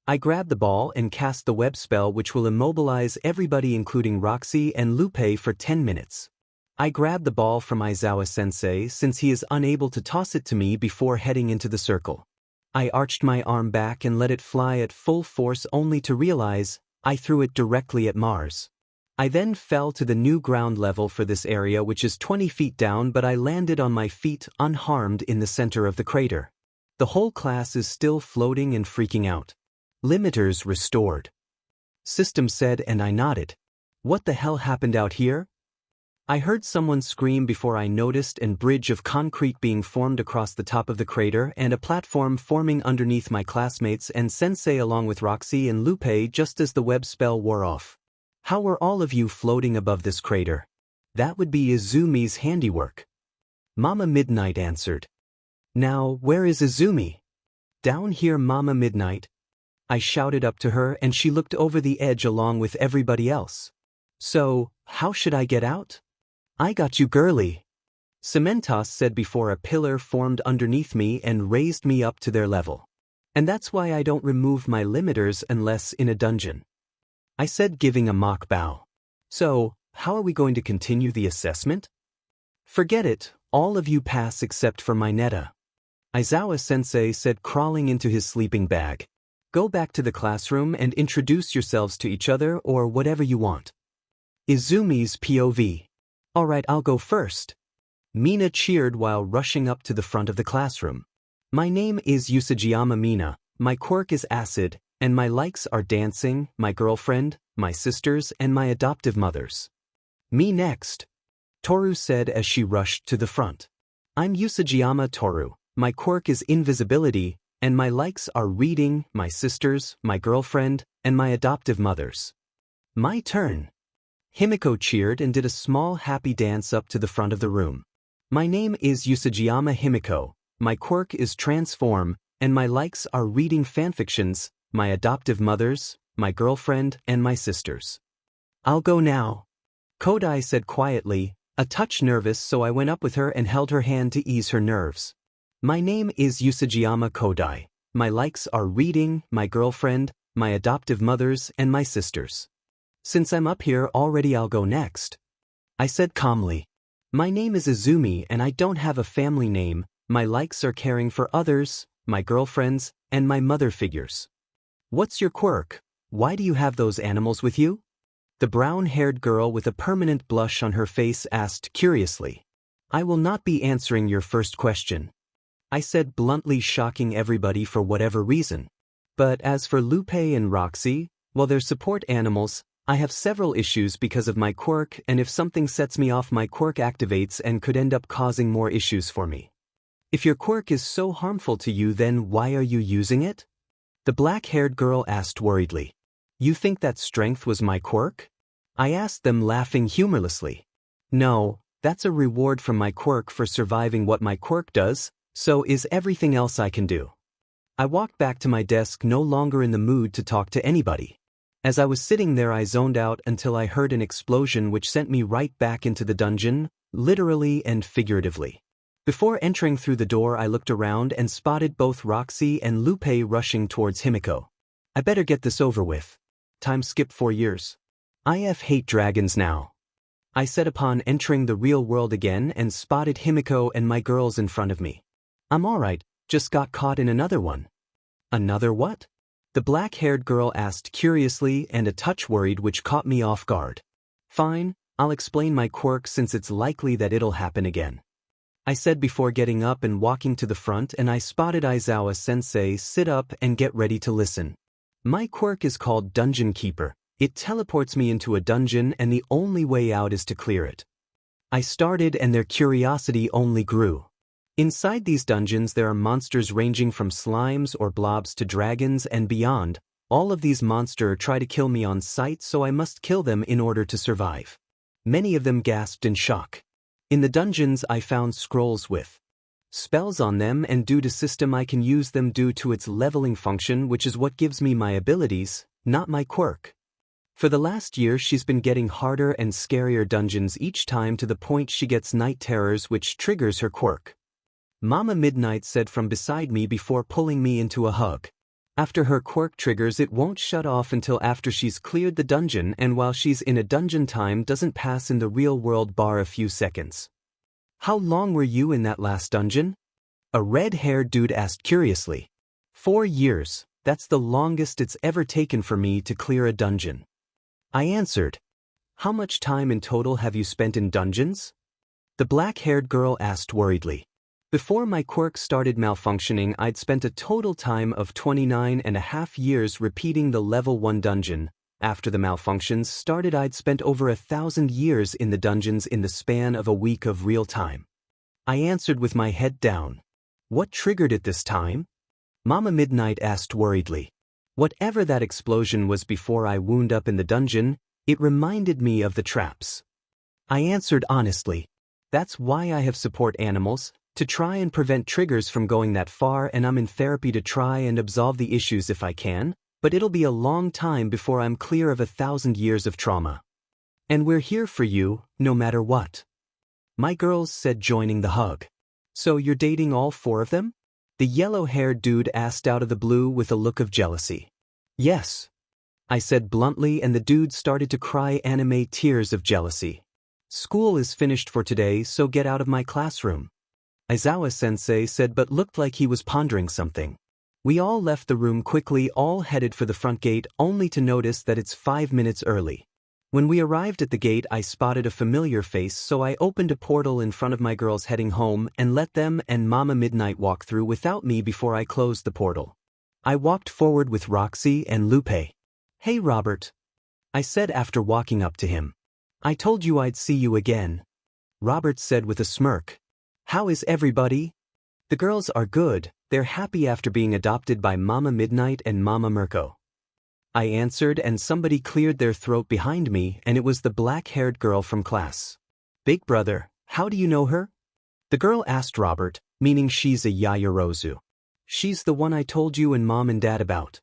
I grabbed the ball and cast the web spell which will immobilize everybody including Roxy and Lupe for 10 minutes. I grabbed the ball from Aizawa-sensei since he is unable to toss it to me before heading into the circle. I arched my arm back and let it fly at full force only to realize I threw it directly at Mars. I then fell to the new ground level for this area which is 20 feet down, but I landed on my feet unharmed in the center of the crater. The whole class is still floating and freaking out. Limiters restored. System said, and I nodded. What the hell happened out here? I heard someone scream before I noticed a bridge of concrete being formed across the top of the crater and a platform forming underneath my classmates and sensei along with Roxy and Lupe just as the web spell wore off. How were all of you floating above this crater? That would be Izumi's handiwork. Mama Midnight answered. Now, where is Izumi? Down here, Mama Midnight. I shouted up to her and she looked over the edge along with everybody else. So, how should I get out? I got you, girly. Cementos said before a pillar formed underneath me and raised me up to their level. And that's why I don't remove my limiters unless in a dungeon. I said, giving a mock bow. So, how are we going to continue the assessment? Forget it, all of you pass except for Mineta. Aizawa-sensei said, crawling into his sleeping bag. Go back to the classroom and introduce yourselves to each other or whatever you want. Izumi's POV. Alright, I'll go first. Mina cheered while rushing up to the front of the classroom. My name is Usagiyama Mina, my quirk is acid, and my likes are dancing, my girlfriend, my sisters, and my adoptive mothers. Me next. Toru said as she rushed to the front. I'm Usagiyama Toru, my quirk is invisibility, and my likes are reading, my sisters, my girlfriend, and my adoptive mothers. My turn. Himiko cheered and did a small happy dance up to the front of the room. My name is Usagiyama Himiko, my quirk is transform, and my likes are reading fanfictions, my adoptive mothers, my girlfriend, and my sisters. I'll go now. Kodai said quietly, a touch nervous, so I went up with her and held her hand to ease her nerves. My name is Usagiyama Kodai. My likes are reading, my girlfriend, my adoptive mothers, and my sisters. Since I'm up here already, I'll go next. I said calmly. My name is Izumi and I don't have a family name, my likes are caring for others, my girlfriends, and my mother figures. What's your quirk? Why do you have those animals with you? The brown-haired girl with a permanent blush on her face asked curiously. I will not be answering your first question. I said bluntly, shocking everybody for whatever reason. But as for Lupe and Roxy, while they're support animals, I have several issues because of my quirk, and if something sets me off, my quirk activates and could end up causing more issues for me. If your quirk is so harmful to you, then why are you using it? The black-haired girl asked worriedly. You think that strength was my quirk? I asked them, laughing humorlessly. No, that's a reward from my quirk for surviving what my quirk does, so is everything else I can do. I walked back to my desk, no longer in the mood to talk to anybody. As I was sitting there, I zoned out until I heard an explosion which sent me right back into the dungeon, literally and figuratively. Before entering through the door, I looked around and spotted both Roxy and Lupe rushing towards Himiko. I better get this over with. Time skip 4 years. IF hate dragons now. I said upon entering the real world again and spotted Himiko and my girls in front of me. I'm alright, just got caught in another one. Another what? The black-haired girl asked curiously and a touch worried, which caught me off guard. Fine, I'll explain my quirk since it's likely that it'll happen again. I said before getting up and walking to the front, and I spotted Aizawa-sensei sit up and get ready to listen. My quirk is called Dungeon Keeper. It teleports me into a dungeon and the only way out is to clear it. I started and their curiosity only grew. Inside these dungeons there are monsters ranging from slimes or blobs to dragons and beyond. All of these monsters try to kill me on sight, so I must kill them in order to survive. Many of them gasped in shock. In the dungeons I found scrolls with spells on them, and due to system I can use them due to its leveling function, which is what gives me my abilities, not my quirk. For the last year she's been getting harder and scarier dungeons each time, to the point she gets night terrors, which triggers her quirk. Mama Midnight said from beside me before pulling me into a hug. After her quirk triggers, it won't shut off until after she's cleared the dungeon, and while she's in a dungeon, time doesn't pass in the real world bar a few seconds. How long were you in that last dungeon? A red-haired dude asked curiously. 4 years, that's the longest it's ever taken for me to clear a dungeon. I answered. How much time in total have you spent in dungeons? The black-haired girl asked worriedly. Before my quirk started malfunctioning, I'd spent a total time of 29.5 years repeating the level 1 dungeon. After the malfunctions started, I'd spent over 1,000 years in the dungeons in the span of a week of real time. I answered with my head down. What triggered it this time? Mama Midnight asked worriedly. Whatever that explosion was before I wound up in the dungeon, it reminded me of the traps. I answered honestly. That's why I have support animals, to try and prevent triggers from going that far, and I'm in therapy to try and absolve the issues if I can, but it'll be a long time before I'm clear of 1,000 years of trauma. And we're here for you, no matter what. My girls said, joining the hug. So you're dating all 4 of them? The yellow-haired dude asked out of the blue with a look of jealousy. Yes, I said bluntly, and the dude started to cry anime tears of jealousy. School is finished for today, so get out of my classroom. Aizawa-sensei said, but looked like he was pondering something. We all left the room quickly, all headed for the front gate, only to notice that it's 5 minutes early. When we arrived at the gate, I spotted a familiar face, so I opened a portal in front of my girls heading home and let them and Mama Midnight walk through without me before I closed the portal. I walked forward with Roxy and Lupe. Hey Robert, I said after walking up to him. I told you I'd see you again. Robert said with a smirk. How is everybody? The girls are good, they're happy after being adopted by Mama Midnight and Mama Mirko. I answered, and somebody cleared their throat behind me, and it was the black-haired girl from class. Big brother, how do you know her? The girl asked Robert, meaning she's a Yayarozu. She's the one I told you and Mom and Dad about.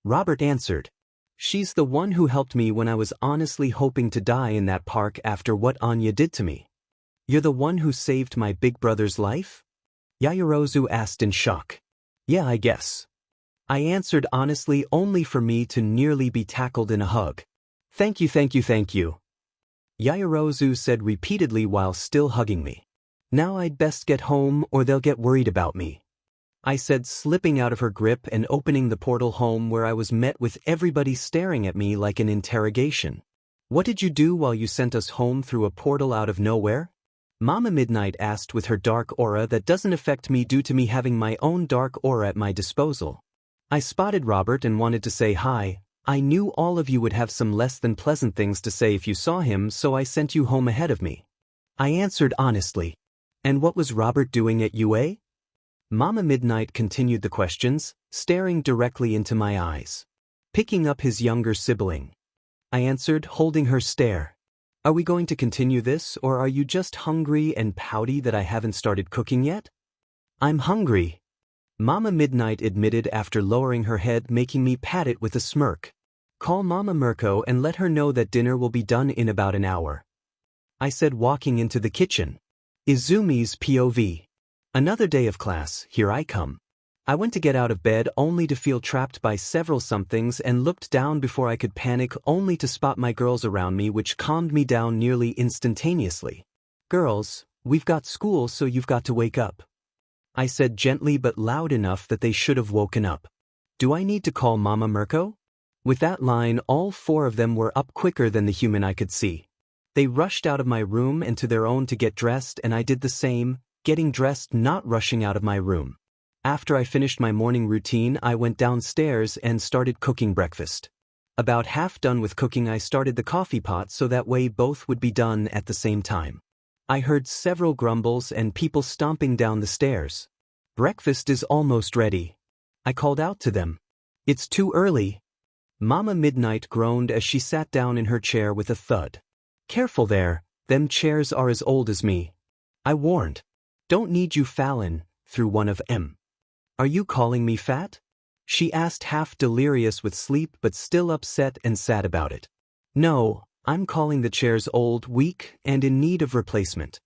Robert answered. She's the one who helped me when I was honestly hoping to die in that park after what Anya did to me. You're the one who saved my big brother's life? Yayarozu asked in shock. Yeah, I guess. I answered honestly, only for me to nearly be tackled in a hug. Thank you, thank you, thank you. Yayarozu said repeatedly while still hugging me. Now I'd best get home or they'll get worried about me. I said, slipping out of her grip and opening the portal home, where I was met with everybody staring at me like an interrogation. What did you do while you sent us home through a portal out of nowhere? Mama Midnight asked with her dark aura that doesn't affect me due to me having my own dark aura at my disposal. I spotted Robert and wanted to say hi. I knew all of you would have some less than pleasant things to say if you saw him, so I sent you home ahead of me. I answered honestly. And what was Robert doing at UA? Mama Midnight continued the questions, staring directly into my eyes. Picking up his younger sibling. I answered, holding her stare. Are we going to continue this, or are you just hungry and pouty that I haven't started cooking yet? I'm hungry. Mama Midnight admitted after lowering her head, making me pat it with a smirk. Call Mama Mirko and let her know that dinner will be done in about an hour. I said, walking into the kitchen. Izumi's POV. Another day of class, here I come. I went to get out of bed only to feel trapped by several somethings and looked down before I could panic, only to spot my girls around me, which calmed me down nearly instantaneously. Girls, we've got school, so you've got to wake up. I said gently but loud enough that they should have woken up. Do I need to call Mama Mirko? With that line, all 4 of them were up quicker than the human I could see. They rushed out of my room and to their own to get dressed, and I did the same, getting dressed, not rushing out of my room. After I finished my morning routine, I went downstairs and started cooking breakfast. About half done with cooking, I started the coffee pot so that way both would be done at the same time. I heard several grumbles and people stomping down the stairs. Breakfast is almost ready. I called out to them. It's too early. Mama Midnight groaned as she sat down in her chair with a thud. Careful there, them chairs are as old as me. I warned. Don't need you, Fallon, through one of them. Are you calling me fat? She asked, half delirious with sleep but still upset and sad about it. No, I'm calling the chairs old, weak, and in need of replacement.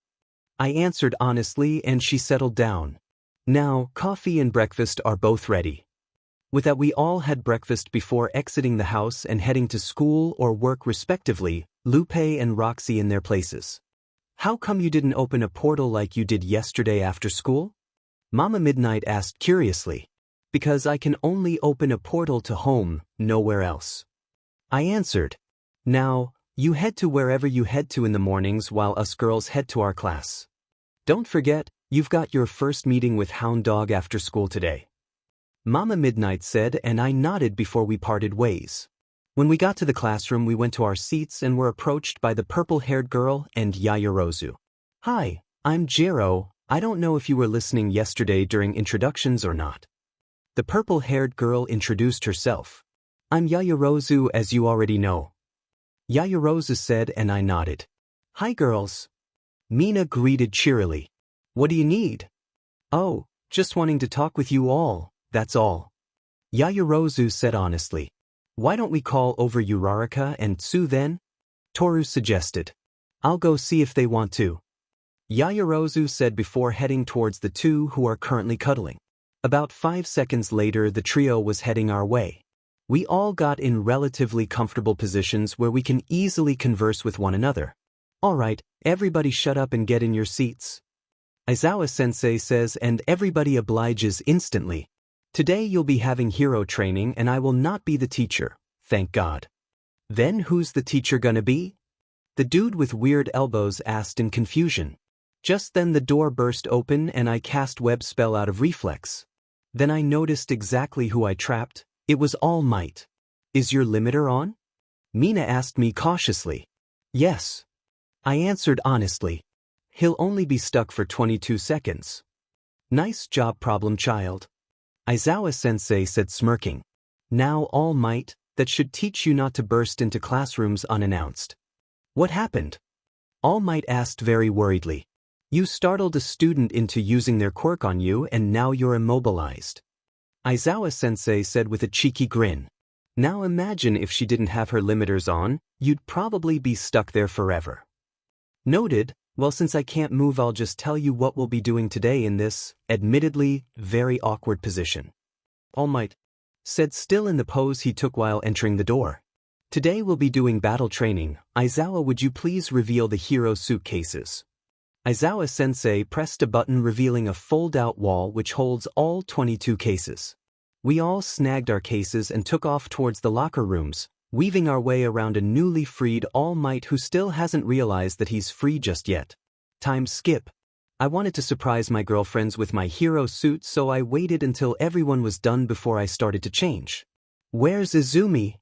I answered honestly, and she settled down. Now, coffee and breakfast are both ready. With that, we all had breakfast before exiting the house and heading to school or work respectively, Lupe and Roxy in their places. How come you didn't open a portal like you did yesterday after school? Mama Midnight asked curiously. Because I can only open a portal to home, nowhere else. I answered. Now, you head to wherever you head to in the mornings while us girls head to our class. Don't forget, you've got your first meeting with Hound Dog after school today. Mama Midnight said, and I nodded before we parted ways. When we got to the classroom, we went to our seats and were approached by the purple-haired girl and Yayarozu. Hi, I'm Jiro. I don't know if you were listening yesterday during introductions or not. The purple-haired girl introduced herself. I'm Yayarozu, as you already know. Yayarozu said, and I nodded. Hi, girls. Mina greeted cheerily. What do you need? Oh, just wanting to talk with you all, that's all. Yayarozu said honestly. Why don't we call over Uraraka and Tsu then? Toru suggested. I'll go see if they want to. Yayarozu said before heading towards the two who are currently cuddling. About 5 seconds later, the trio was heading our way. We all got in relatively comfortable positions where we can easily converse with one another. All right, everybody shut up and get in your seats. Aizawa-sensei says, and everybody obliges instantly. Today you'll be having hero training and I will not be the teacher, thank God. Then who's the teacher gonna be? The dude with weird elbows asked in confusion. Just then the door burst open and I cast web spell out of reflex. Then I noticed exactly who I trapped. It was All Might. Is your limiter on? Mina asked me cautiously. Yes. I answered honestly. He'll only be stuck for 22 seconds. Nice job, problem child. Aizawa-sensei said smirking. Now All Might, that should teach you not to burst into classrooms unannounced. What happened? All Might asked very worriedly. You startled a student into using their quirk on you and now you're immobilized. Aizawa-sensei said with a cheeky grin. Now imagine if she didn't have her limiters on, you'd probably be stuck there forever. Noted. Well, since I can't move, I'll just tell you what we'll be doing today in this, admittedly, very awkward position. All Might said, still in the pose he took while entering the door. Today we'll be doing battle training. Aizawa, would you please reveal the hero suitcases? Aizawa-sensei pressed a button revealing a fold-out wall which holds all 22 cases. We all snagged our cases and took off towards the locker rooms, weaving our way around a newly freed All Might who still hasn't realized that he's free just yet. Time skip. I wanted to surprise my girlfriends with my hero suit, so I waited until everyone was done before I started to change. Where's Izumi?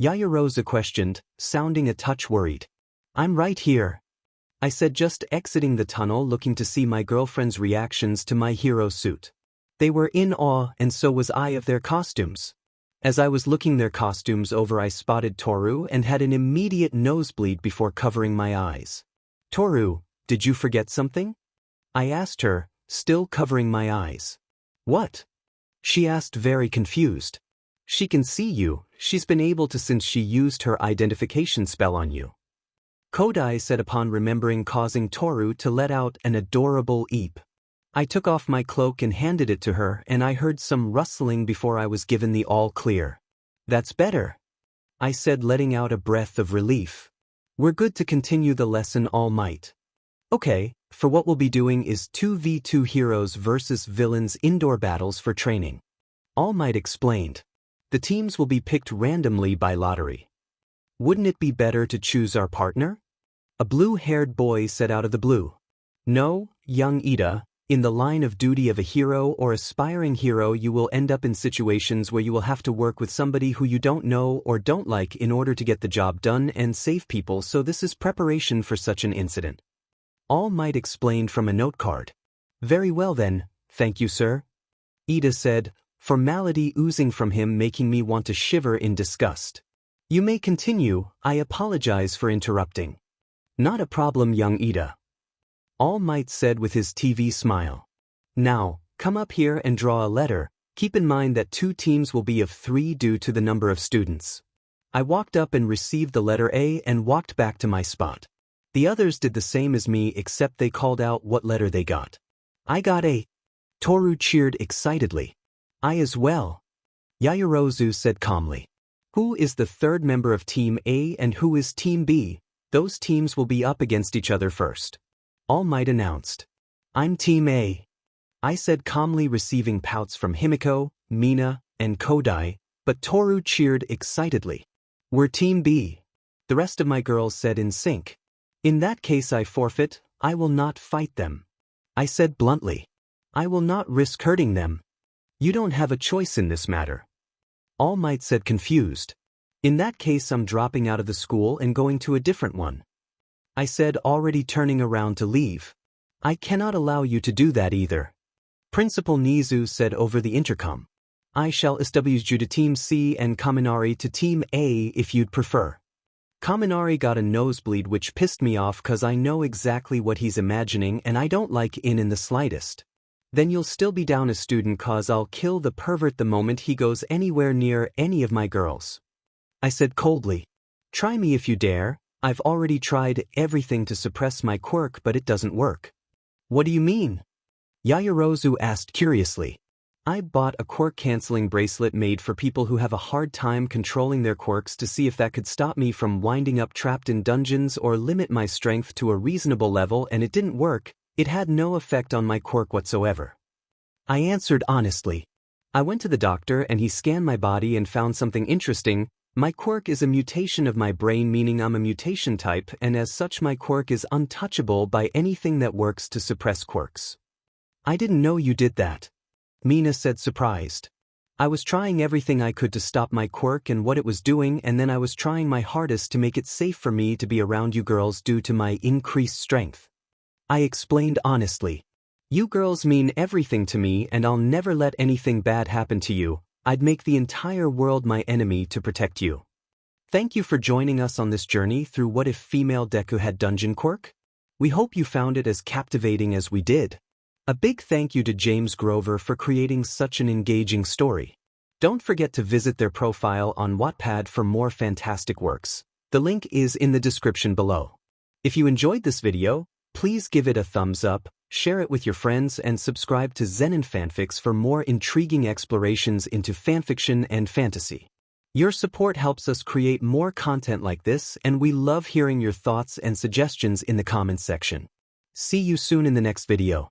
Yayarozu questioned, sounding a touch worried. I'm right here. I said, just exiting the tunnel looking to see my girlfriend's reactions to my hero suit. They were in awe, and so was I of their costumes. As I was looking their costumes over, I spotted Toru and had an immediate nosebleed before covering my eyes. Toru, did you forget something? I asked her, still covering my eyes. What? She asked, very confused. She can see you, she's been able to since she used her identification spell on you. Kodai said upon remembering, causing Toru to let out an adorable eep. I took off my cloak and handed it to her, and I heard some rustling before I was given the all clear. That's better, I said, letting out a breath of relief. We're good to continue the lesson, All Might. Okay, for what we'll be doing is 2v2 heroes versus villains indoor battles for training. All Might explained. The teams will be picked randomly by lottery. Wouldn't it be better to choose our partner? A blue-haired boy said out of the blue. No, young Ida. In the line of duty of a hero or aspiring hero, you will end up in situations where you will have to work with somebody who you don't know or don't like in order to get the job done and save people, so this is preparation for such an incident. All Might explained from a note card. Very well then, thank you, sir. Ida said, formality oozing from him making me want to shiver in disgust. You may continue, I apologize for interrupting. Not a problem, young Ida. All Might said with his TV smile. Now, come up here and draw a letter. Keep in mind that 2 teams will be of 3 due to the number of students. I walked up and received the letter A and walked back to my spot. The others did the same as me, except they called out what letter they got. I got A. Toru cheered excitedly. I as well. Yaoyorozu said calmly. Who is the third member of Team A and who is Team B? Those teams will be up against each other first. All Might announced. I'm Team A. I said calmly, receiving pouts from Himiko, Mina, and Kodai, but Toru cheered excitedly. We're Team B. The rest of my girls said in sync. In that case I forfeit, I will not fight them. I said bluntly. I will not risk hurting them. You don't have a choice in this matter. All Might said confused. In that case I'm dropping out of the school and going to a different one. I said, already turning around to leave. I cannot allow you to do that either. Principal Nizu said over the intercom. I shall establish you to Team C and Kaminari to Team A if you'd prefer. Kaminari got a nosebleed, which pissed me off cause I know exactly what he's imagining and I don't like in the slightest. Then you'll still be down a student cause I'll kill the pervert the moment he goes anywhere near any of my girls. I said coldly. Try me if you dare. I've already tried everything to suppress my quirk but it doesn't work. What do you mean? Yaoyorozu asked curiously. I bought a quirk-canceling bracelet made for people who have a hard time controlling their quirks to see if that could stop me from winding up trapped in dungeons or limit my strength to a reasonable level, and it didn't work. It had no effect on my quirk whatsoever. I answered honestly. I went to the doctor and he scanned my body and found something interesting. My quirk is a mutation of my brain, meaning I'm a mutation type, and as such my quirk is untouchable by anything that works to suppress quirks. I didn't know you did that. Mina said, surprised. I was trying everything I could to stop my quirk and what it was doing, and then I was trying my hardest to make it safe for me to be around you girls due to my increased strength. I explained honestly. You girls mean everything to me and I'll never let anything bad happen to you. I'd make the entire world my enemy to protect you. Thank you for joining us on this journey through What If Female Deku Had Dungeon Quirk? We hope you found it as captivating as we did. A big thank you to JamesGrover for creating such an engaging story. Don't forget to visit their profile on Wattpad for more fantastic works. The link is in the description below. If you enjoyed this video, please give it a thumbs up, share it with your friends, and subscribe to Zenin Fanfics for more intriguing explorations into fanfiction and fantasy. Your support helps us create more content like this, and we love hearing your thoughts and suggestions in the comments section. See you soon in the next video.